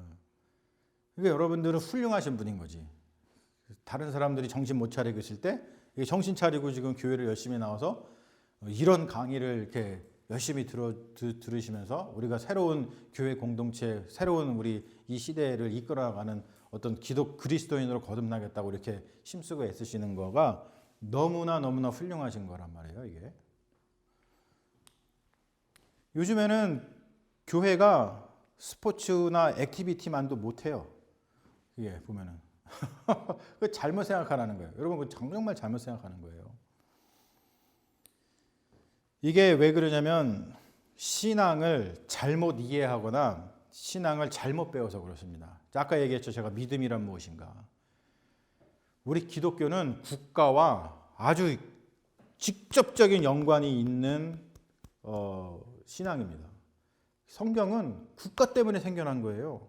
그러니까 여러분들은 훌륭하신 분인 거지. 다른 사람들이 정신 못 차리고 있을 때 정신 차리고 지금 교회를 열심히 나와서 이런 강의를 이렇게 열심히 들으시면서 우리가 새로운 교회 공동체, 새로운 우리 이 시대를 이끌어가는 어떤 그리스도인으로 거듭나겠다고 이렇게 힘쓰고 애쓰시는 거가 너무나 훌륭하신 거란 말이에요, 이게. 요즘에는 교회가 스포츠나 액티비티만도 못해요. 이게 보면은. 그 잘못 생각하라는 거예요. 여러분, 그 정말 잘못 생각하는 거예요. 이게 왜 그러냐면 신앙을 잘못 이해하거나 신앙을 잘못 배워서 그렇습니다. 아까 얘기했죠. 제가 믿음이란 무엇인가. 우리 기독교는 국가와 아주 직접적인 연관이 있는 신앙입니다. 성경은 국가 때문에 생겨난 거예요.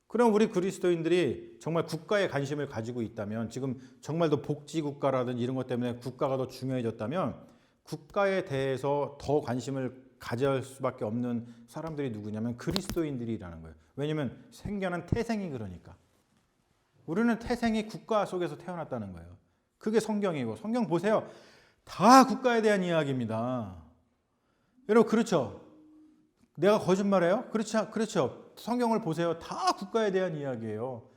그럼 우리 그리스도인들이 정말 국가에 관심을 가지고 있다면, 지금 정말 더 복지국가라든지 이런 것 때문에 국가가 더 중요해졌다면 국가에 대해서 더 관심을 가질 수밖에 없는 사람들이 누구냐면 그리스도인들이라는 거예요. 왜냐하면 생겨난 태생이 그러니까. 우리는 태생이 국가 속에서 태어났다는 거예요. 그게 성경이고, 성경 보세요. 다 국가에 대한 이야기입니다. 여러분, 그렇죠? 내가 거짓말해요? 그렇죠. 성경을 보세요. 다 국가에 대한 이야기예요.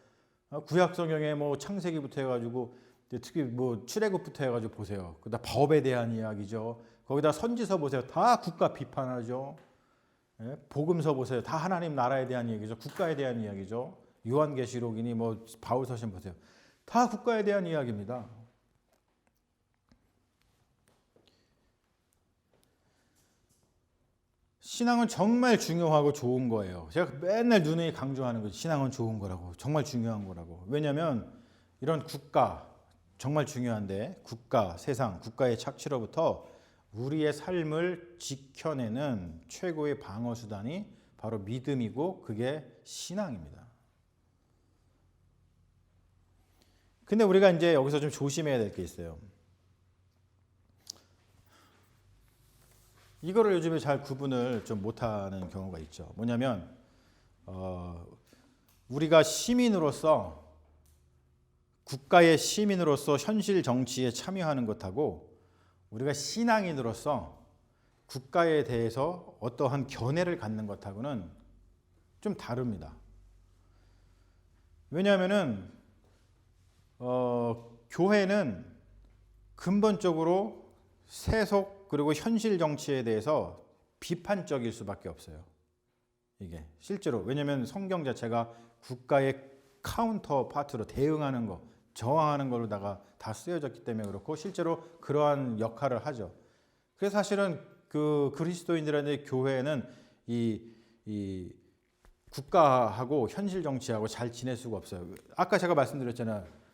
구약 성경에 뭐 창세기부터 해가지고 특히 뭐 출애굽부터 해가지고 보세요. 그다 법에 대한 이야기죠. 거기다 선지서 보세요. 다 국가 비판하죠. 예? 복음서 보세요. 다 하나님 나라에 대한 이야기죠. 국가에 대한 이야기죠. 요한계시록이니 뭐 바울서신 보세요. 다 국가에 대한 이야기입니다. 신앙은 정말 중요하고 좋은 거예요. 제가 맨날 누누이 강조하는 거죠. 신앙은 좋은 거라고. 정말 중요한 거라고. 왜냐하면 이런 국가, 정말 중요한데 국가, 세상, 국가의 착취로부터 우리의 삶을 지켜내는 최고의 방어 수단이 바로 믿음이고 그게 신앙입니다. 근데 우리가 이제 여기서 좀 조심해야 될 게 있어요. 이거를 요즘에 잘 구분을 좀 못하는 경우가 있죠. 뭐냐면 우리가 시민으로서, 국가의 시민으로서 현실 정치에 참여하는 것하고 우리가 신앙인으로서 국가에 대해서 어떠한 견해를 갖는 것하고는 좀 다릅니다. 왜냐하면은 교회는 근본적으로 세속 그리고 현실 정치에 대해서 비판적일 수밖에 없어요. 이게 실제로. 왜냐하면 성경 자체가 국가의 카운터 파트로 대응하는 거, 저항하는 걸로다가 다 쓰여졌기 때문에 그렇고 실제로 그러한 역할을 하죠. 그래서 사실은 그 그리스도인들의 교회는 이 국가하고 현실 정치하고 잘 지낼 수가 없어요. 아까 제가 말씀드렸잖아요.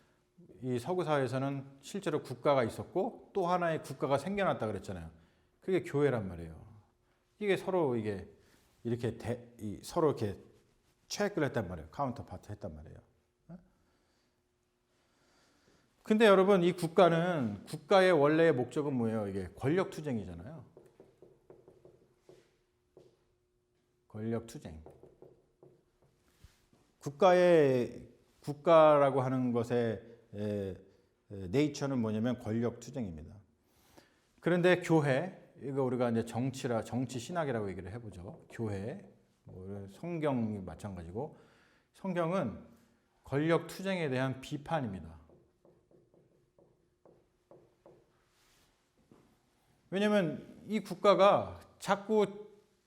이 서구 사회에서는 실제로 국가가 있었고 또 하나의 국가가 생겨났다 그랬잖아요. 그게 교회란 말이에요. 이게 서로 이게 이렇게 서로 이렇게 체크를 했단 말이에요. 카운터 파트 했단 말이에요. 근데 여러분, 이 국가는, 국가의 원래의 목적은 뭐예요? 이게 권력 투쟁이잖아요. 권력 투쟁. 국가라고 하는 것의 네이처는 뭐냐면 권력 투쟁입니다. 그런데 교회, 이거 우리가 이제 정치 신학이라고 얘기를 해보죠. 교회, 성경이 마찬가지고, 성경은 권력 투쟁에 대한 비판입니다. 왜냐하면 이 국가가 자꾸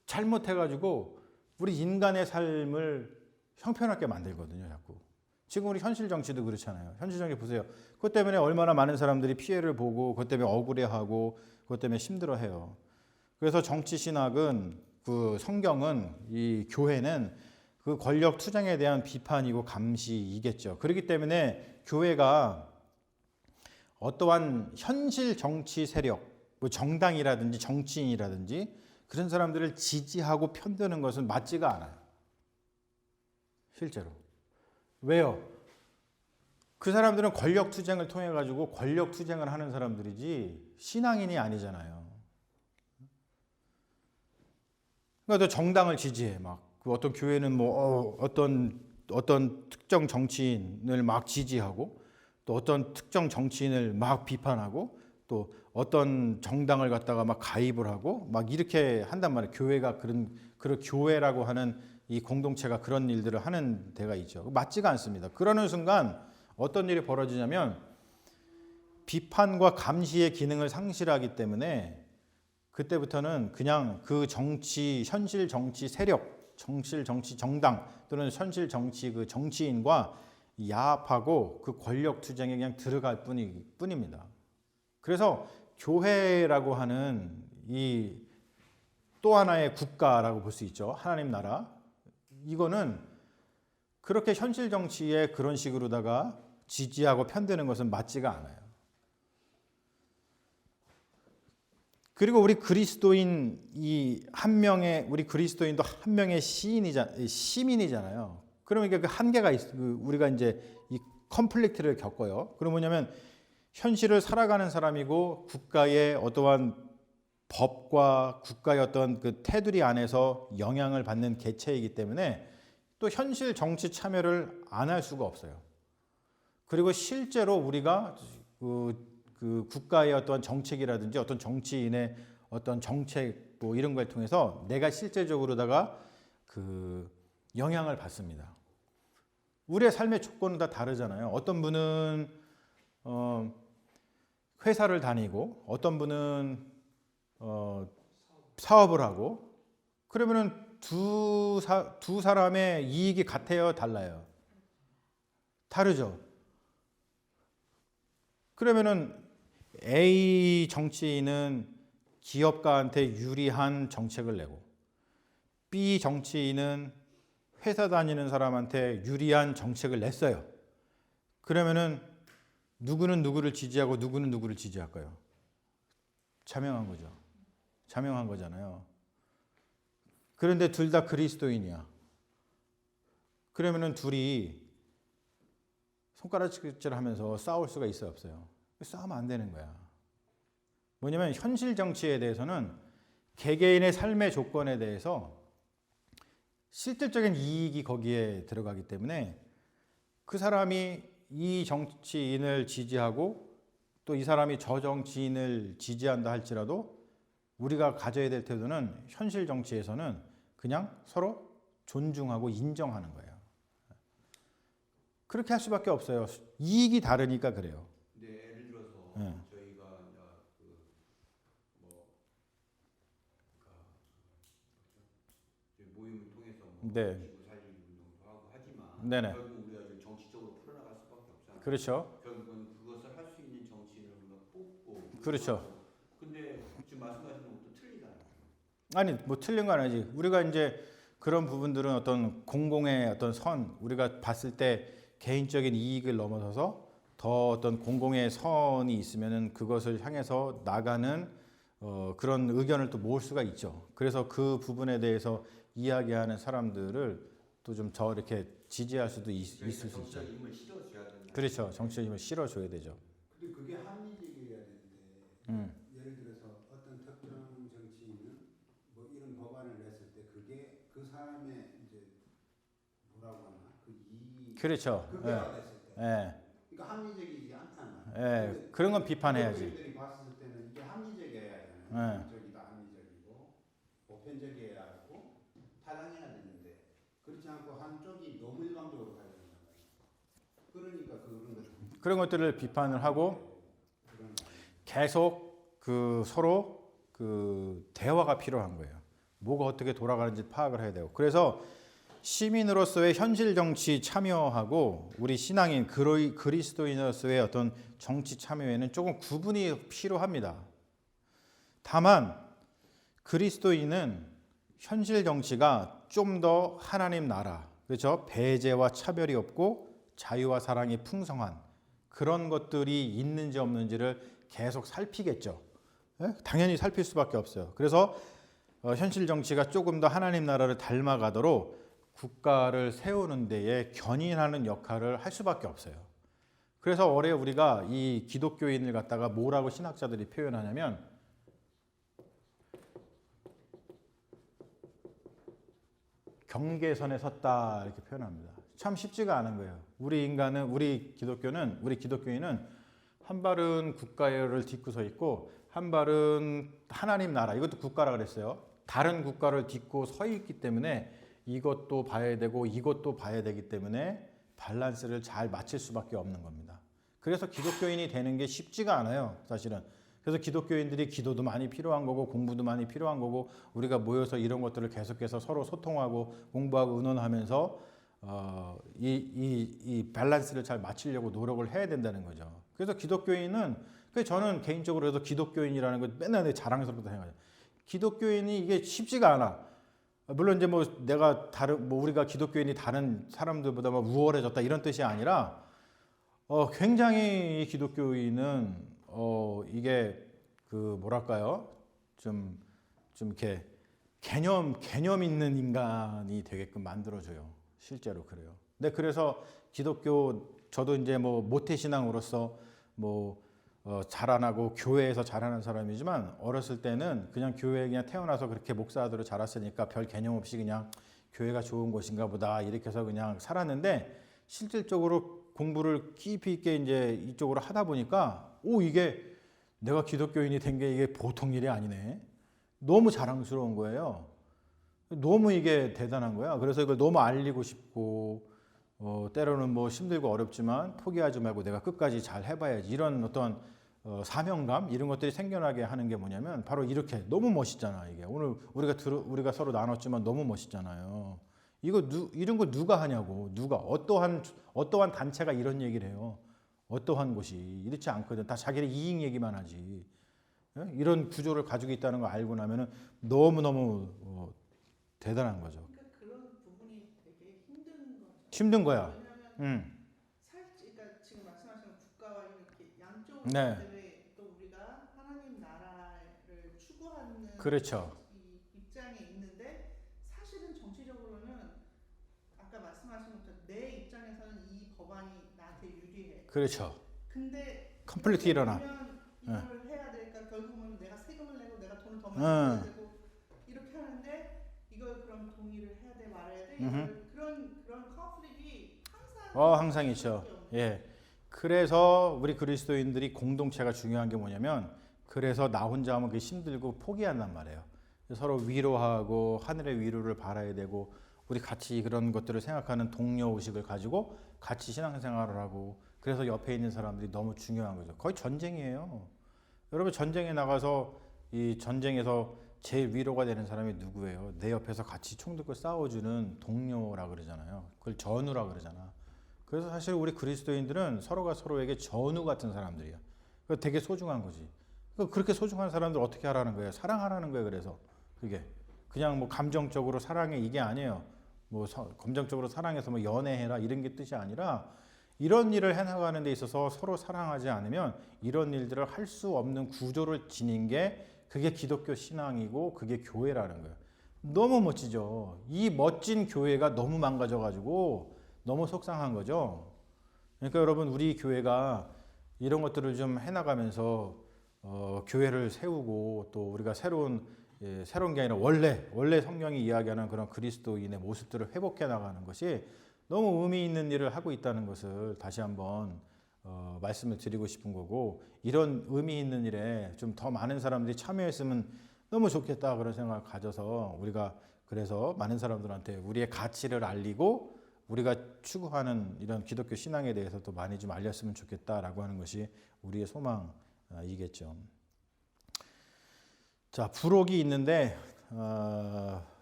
잘못해가지고 우리 인간의 삶을 형편없게 만들거든요, 자꾸. 지금 우리 현실 정치도 그렇잖아요. 현실 정치 보세요. 그것 때문에 얼마나 많은 사람들이 피해를 보고, 그것 때문에 억울해하고, 그것 때문에 힘들어해요. 그래서 정치 신학은, 그 성경은, 이 교회는 그 권력 투쟁에 대한 비판이고 감시이겠죠. 그렇기 때문에 교회가 어떠한 현실 정치 세력, 뭐 정당이라든지 정치인이라든지 그런 사람들을 지지하고 편드는 것은 맞지가 않아요. 실제로. 왜요? 그 사람들은 권력 투쟁을 통해 가지고 권력 투쟁을 하는 사람들이지 신앙인이 아니잖아요. 그러니까 또 정당을 지지해 막 그 어떤 교회는 뭐 어떤 특정 정치인을 막 지지하고 또 어떤 특정 정치인을 막 비판하고 또 어떤 정당을 갖다가 막 가입을 하고 막 이렇게 한단 말이에요. 교회가 그런 교회라고 하는 이 공동체가 그런 일들을 하는 데가 있죠. 맞지가 않습니다. 그러는 순간 어떤 일이 벌어지냐면 비판과 감시의 기능을 상실하기 때문에 그때부터는 그냥 그 정치, 현실 정치 세력, 현실 정치 정당 또는 현실 정치 그 정치인과 야합하고 그 권력 투쟁에 그냥 들어갈 뿐입니다. 그래서 교회라고 하는 이 또 하나의 국가라고 볼 수 있죠. 하나님 나라. 이거는 그렇게 현실 정치에 그런 식으로다가 지지하고 편드는 것은 맞지가 않아요. 그리고 우리 그리스도인 우리 그리스도인도 한 명의 시민이잖아요. 그러면 그 한계가 우리가 이제 이 컨플릭트를 겪어요. 그럼 뭐냐면 현실을 살아가는 사람이고 국가의 어떠한 법과 국가의 어떤 그 테두리 안에서 영향을 받는 개체이기 때문에 또 현실 정치 참여를 안 할 수가 없어요. 그리고 실제로 우리가 그 국가의 어떤 정책이라든지 어떤 정치인의 어떤 정책 뭐 이런 걸 통해서 내가 실제적으로다가 그 영향을 받습니다. 우리의 삶의 조건은 다 다르잖아요. 어떤 분은 회사를 다니고 어떤 분은 사업을 하고 그러면은 두 사람의 이익이 같아요, 달라요? 다르죠. 그러면은 A 정치인은 기업가한테 유리한 정책을 내고 B 정치인은 회사 다니는 사람한테 유리한 정책을 냈어요. 그러면은 누구는 누구를 지지하고 누구는 누구를 지지할까요? 자명한 거죠. 자명한 거잖아요. 그런데 둘 다 그리스도인이야. 그러면은 둘이 손가락질하면서 싸울 수가 있어요, 없어요? 싸우면 안 되는 거야. 뭐냐면 현실 정치에 대해서는 개개인의 삶의 조건에 대해서 실질적인 이익이 거기에 들어가기 때문에 그 사람이 이 정치인을 지지하고 또 이 사람이 저 정치인을 지지한다 할지라도 우리가 가져야 될 태도는 현실 정치에서는 그냥 서로 존중하고 인정하는 거예요. 그렇게 할 수밖에 없어요. 이익이 다르니까 그래요. 근데 예를 들어서 네. 저희가 모임을 통해서 네. 지구 살리기 운동도 하고 하지만 네네. 결국 우리가 좀 정치적으로 풀어나갈 수밖에 없잖아요. 그렇죠. 결국은 그것을 할 수 있는 정치인을 우리가 뽑고. 그렇죠. 근데 지금 말씀하시는 것도 틀리잖아요. 아니 뭐 틀린 건 아니지. 우리가 이제 그런 부분들은 어떤 공공의 어떤 선 우리가 봤을 때 개인적인 이익을 넘어서서 더 어떤 공공의 선이 있으면은 그것을 향해서 나가는 그런 의견을 또 모을 수가 있죠. 그래서 그 부분에 대해서 이야기하는 사람들을 또 좀 더 이렇게 지지할 수도 있을 수 있죠. 정치적 힘을 실어줘야 된다. 그렇죠. 정치적 힘을 실어줘야 되죠. 근데 그게 합리적이어야 되는데 예를 들어서 어떤 특정 정치인은 뭐 이런 법안을 냈을 때 그게 그 사람의 이제 뭐라고 하나 그 이익 그렇죠. 극대화 됐을 때 예. 그러니까 합리적이지 않다는 말이에요. 예. 근데 그런 건 비판해야지. 국민들이 봤을 때는 이게 합리적이어야 되는 예. 적이다 합리적이고 보편적이어야 하고 타당해야 되는데 그렇지 않고 한쪽이 너무 일방적으로 가려는 거예요. 그러니까 그런 것들을 비판을 하고 계속 그 서로 그 대화가 필요한 거예요. 뭐가 어떻게 돌아가는지 파악을 해야 되고. 그래서 시민으로서의 현실 정치 참여하고 우리 신앙인 그리스도인으로서의 어떤 정치 참여에는 조금 구분이 필요합니다. 다만 그리스도인은 현실 정치가 좀 더 하나님 나라, 그렇죠? 배제와 차별이 없고 자유와 사랑이 풍성한 그런 것들이 있는지 없는지를 계속 살피겠죠. 예? 당연히 살필 수밖에 없어요. 그래서 현실 정치가 조금 더 하나님 나라를 닮아가도록 국가를 세우는 데에 견인하는 역할을 할 수밖에 없어요. 그래서 올해 우리가 이 기독교인을 갖다가 뭐라고 신학자들이 표현하냐면 경계선에 섰다 이렇게 표현합니다. 참 쉽지가 않은 거예요. 우리 기독교인은 한 발은 국가를 딛고 서 있고 한 발은 하나님 나라, 이것도 국가라 그랬어요. 다른 국가를 딛고 서 있기 때문에 이것도 봐야 되고 이것도 봐야 되기 때문에 밸런스를 잘 맞출 수밖에 없는 겁니다. 그래서 기독교인이 되는 게 쉽지가 않아요, 사실은. 그래서 기독교인들이 기도도 많이 필요한 거고 공부도 많이 필요한 거고 우리가 모여서 이런 것들을 계속해서 서로 소통하고 공부하고 의논하면서 이 밸런스를 잘 맞추려고 노력을 해야 된다는 거죠. 그래서 기독교인은 저는 개인적으로 해서 기독교인이라는 걸 맨날 내 자랑스럽게 생각해요. 기독교인이 이게 쉽지가 않아. 물론 이제 뭐 내가 우리가 기독교인이 다른 사람들보다 뭐 우월해졌다 이런 뜻이 아니라 굉장히 이 기독교인은 이게 그 뭐랄까요? 좀 이렇게 개념 있는 인간이 되게끔 만들어줘요. 실제로 그래요. 근데 그래서 저도 이제 뭐 모태신앙으로서 자라나고 교회에서 자라는 사람이지만 어렸을 때는 그냥 교회에 그냥 태어나서 그렇게 목사들로 자랐으니까 별 개념 없이 그냥 교회가 좋은 곳인가 보다 이렇게 해서 그냥 살았는데 실질적으로 공부를 깊이 있게 이제 이쪽으로 하다 보니까 이게 내가 기독교인이 된 게 이게 보통 일이 아니네. 너무 자랑스러운 거예요. 너무 이게 대단한 거야. 그래서 이걸 너무 알리고 싶고 때로는 뭐 힘들고 어렵지만 포기하지 말고 내가 끝까지 잘 해봐야지 이런 어떤 사명감 이런 것들이 생겨나게 하는 게 뭐냐면 바로 이렇게 너무 멋있잖아. 이게 오늘 우리가 서로 나눴지만 너무 멋있잖아요. 이런 거 누가 하냐고. 누가 어떠한 단체가 이런 얘기를 해요. 어떠한 곳이 이렇지 않거든. 다 자기네 이익 얘기만 하지. 이런 구조를 가지고 있다는 걸 알고 나면은 너무너무 대단한 거죠. 그러니까 그런 부분이 되게 힘든 거죠. 힘든 거야. 왜냐하면 그러니까 지금 말씀하신 국가와 이렇게 양쪽으로 네. 때문에 또 우리가 하나님 나라를 추구하는 그렇죠. 이 입장에 있는데 사실은 정치적으로는 아까 말씀하신 것처럼 내 입장에서는 이 법안이 나한테 유리해. 그렇죠. 근데 컴플리트 일어나. 이거를 해야 되니까 결국은 내가 세금을 내고 내가 돈을 더 많이 써야 되고 이렇게 하는데 이걸 그럼 동의를 해야 돼 말아야 돼 그런 컨플릭이 항상 있죠. 예. 그래서 우리 그리스도인들이 공동체가 중요한 게 뭐냐면 그래서 나 혼자 하면 그게 힘들고 포기한단 말이에요. 서로 위로하고 하늘의 위로를 바라야 되고 우리 같이 그런 것들을 생각하는 동료 의식을 가지고 같이 신앙생활을 하고 그래서 옆에 있는 사람들이 너무 중요한 거죠. 거의 전쟁이에요. 여러분 전쟁에 나가서 이 전쟁에서 제일 위로가 되는 사람이 누구예요? 내 옆에서 같이 총 들고 싸워주는 동료라 그러잖아요. 그걸 전우라 그러잖아. 그래서 사실 우리 그리스도인들은 서로가 서로에게 전우 같은 사람들이야. 그 되게 소중한 거지. 그렇게 소중한 사람들 어떻게 하라는 거예요? 사랑하라는 거예요. 그래서 그게 그냥 뭐 감정적으로 사랑해 이게 아니에요. 뭐 감정적으로 사랑해서 뭐 연애해라 이런 게 뜻이 아니라 이런 일을 해나가는 데 있어서 서로 사랑하지 않으면 이런 일들을 할 수 없는 구조를 지닌 게 그게 기독교 신앙이고 그게 교회라는 거예요. 너무 멋지죠. 이 멋진 교회가 너무 망가져가지고 너무 속상한 거죠. 그러니까 여러분 우리 교회가 이런 것들을 좀 해나가면서 교회를 세우고 또 우리가 새로운 게 아니라 원래 성경이 이야기하는 그런 그리스도인의 모습들을 회복해 나가는 것이 너무 의미 있는 일을 하고 있다는 것을 다시 한번 말씀을 드리고 싶은 거고 이런 의미 있는 일에 좀 더 많은 사람들이 참여했으면 너무 좋겠다 그런 생각을 가져서 우리가 그래서 많은 사람들한테 우리의 가치를 알리고 우리가 추구하는 이런 기독교 신앙에 대해서 또 많이 좀 알렸으면 좋겠다라고 하는 것이 우리의 소망이겠죠. 자, 부록이 있는데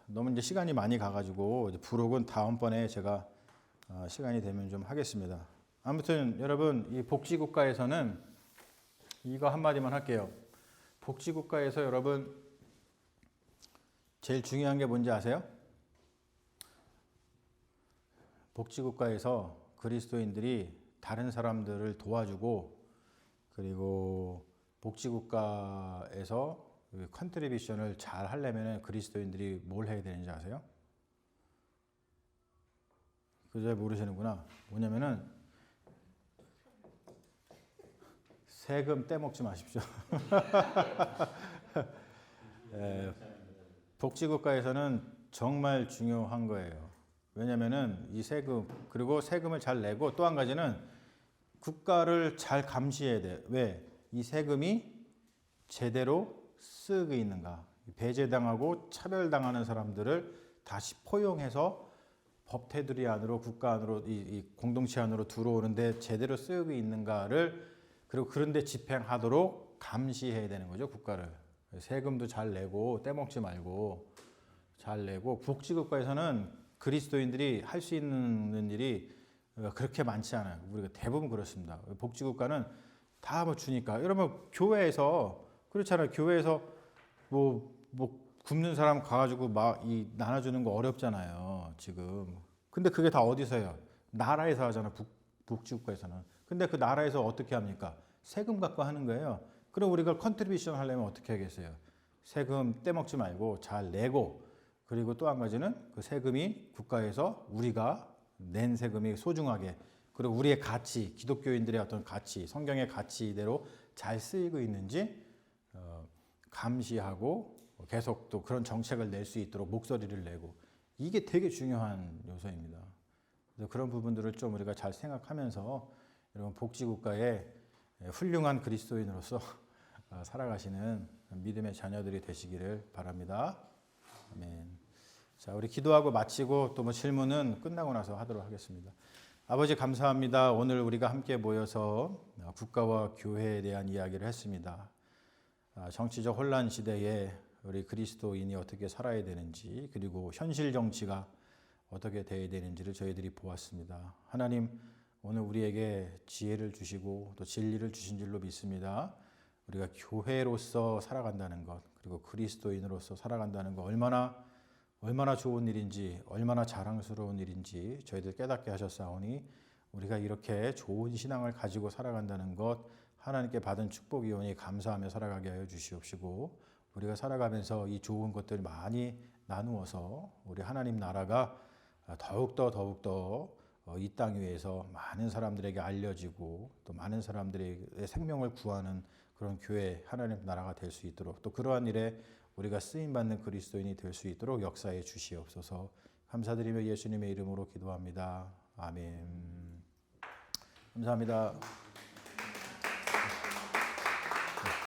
너무 이제 시간이 많이 가가지고 부록은 다음번에 제가 시간이 되면 좀 하겠습니다. 아무튼 여러분 이 복지국가에서는 이거 한마디만 할게요. 복지국가에서 여러분 제일 중요한 게 뭔지 아세요? 복지국가에서 그리스도인들이 다른 사람들을 도와주고 그리고 복지국가에서 컨트리뷰션을 잘 하려면 그리스도인들이 뭘 해야 되는지 아세요? 그거 잘 모르시는구나. 뭐냐면은 세금 떼먹지 마십시오. 복지국가에서는 정말 중요한 거예요. 왜냐면은 이 세금, 그리고 세금을 잘 내고 또 한 가지는 국가를 잘 감시해야 돼. 왜? 이 세금이 제대로 쓰고 있는가. 배제당하고 차별당하는 사람들을 다시 포용해서 법 테두리 안으로, 국가 안으로, 이 공동체 안으로 들어오는데 제대로 쓰고 있는가를, 그리고 그런데 집행하도록 감시해야 되는 거죠, 국가를. 세금도 잘 내고 떼먹지 말고 잘 내고. 복지국가에서는 그리스도인들이 할 수 있는 일이 그렇게 많지 않아요. 우리가 대부분 그렇습니다. 복지국가는 다 뭐 주니까. 여러분 교회에서 그렇잖아요. 교회에서 뭐 굶는 사람 가가지고 막 이 나눠주는 거 어렵잖아요, 지금. 근데 그게 다 어디서 해요? 나라에서 하잖아, 복지국가에서는. 근데 그 나라에서 어떻게 합니까? 세금 갖고 하는 거예요. 그럼 우리가 컨트리뷰션 하려면 어떻게 하겠어요? 세금 떼먹지 말고 잘 내고, 그리고 또 한 가지는 그 세금이 국가에서 우리가 낸 세금이 소중하게, 그리고 우리의 가치, 기독교인들의 어떤 가치, 성경의 가치대로 잘 쓰이고 있는지 감시하고 계속 또 그런 정책을 낼 수 있도록 목소리를 내고, 이게 되게 중요한 요소입니다. 그래서 그런 부분들을 좀 우리가 잘 생각하면서 여러분 복지국가의 훌륭한 그리스도인으로서 살아가시는 믿음의 자녀들이 되시기를 바랍니다. 아멘. 자, 우리 기도하고 마치고 또 뭐 질문은 끝나고 나서 하도록 하겠습니다. 아버지 감사합니다. 오늘 우리가 함께 모여서 국가와 교회에 대한 이야기를 했습니다. 정치적 혼란 시대에 우리 그리스도인이 어떻게 살아야 되는지, 그리고 현실 정치가 어떻게 돼야 되는지를 저희들이 보았습니다. 하나님, 오늘 우리에게 지혜를 주시고 또 진리를 주신 줄로 믿습니다. 우리가 교회로서 살아간다는 것, 그리고 그리스도인으로서 살아간다는 것, 얼마나 좋은 일인지, 얼마나 자랑스러운 일인지 저희들 깨닫게 하셨사오니, 우리가 이렇게 좋은 신앙을 가지고 살아간다는 것, 하나님께 받은 축복이오니 감사하며 살아가게 하여 주시옵시고, 우리가 살아가면서 이 좋은 것들 많이 나누어서 우리 하나님 나라가 더욱더 이 땅 위에서 많은 사람들에게 알려지고 또 많은 사람들의 생명을 구하는 그런 교회, 하나님 나라가 될 수 있도록, 또 그러한 일에 우리가 쓰임받는 그리스도인이 될 수 있도록 역사해 주시옵소서. 감사드리며 예수님의 이름으로 기도합니다. 아멘. 감사합니다.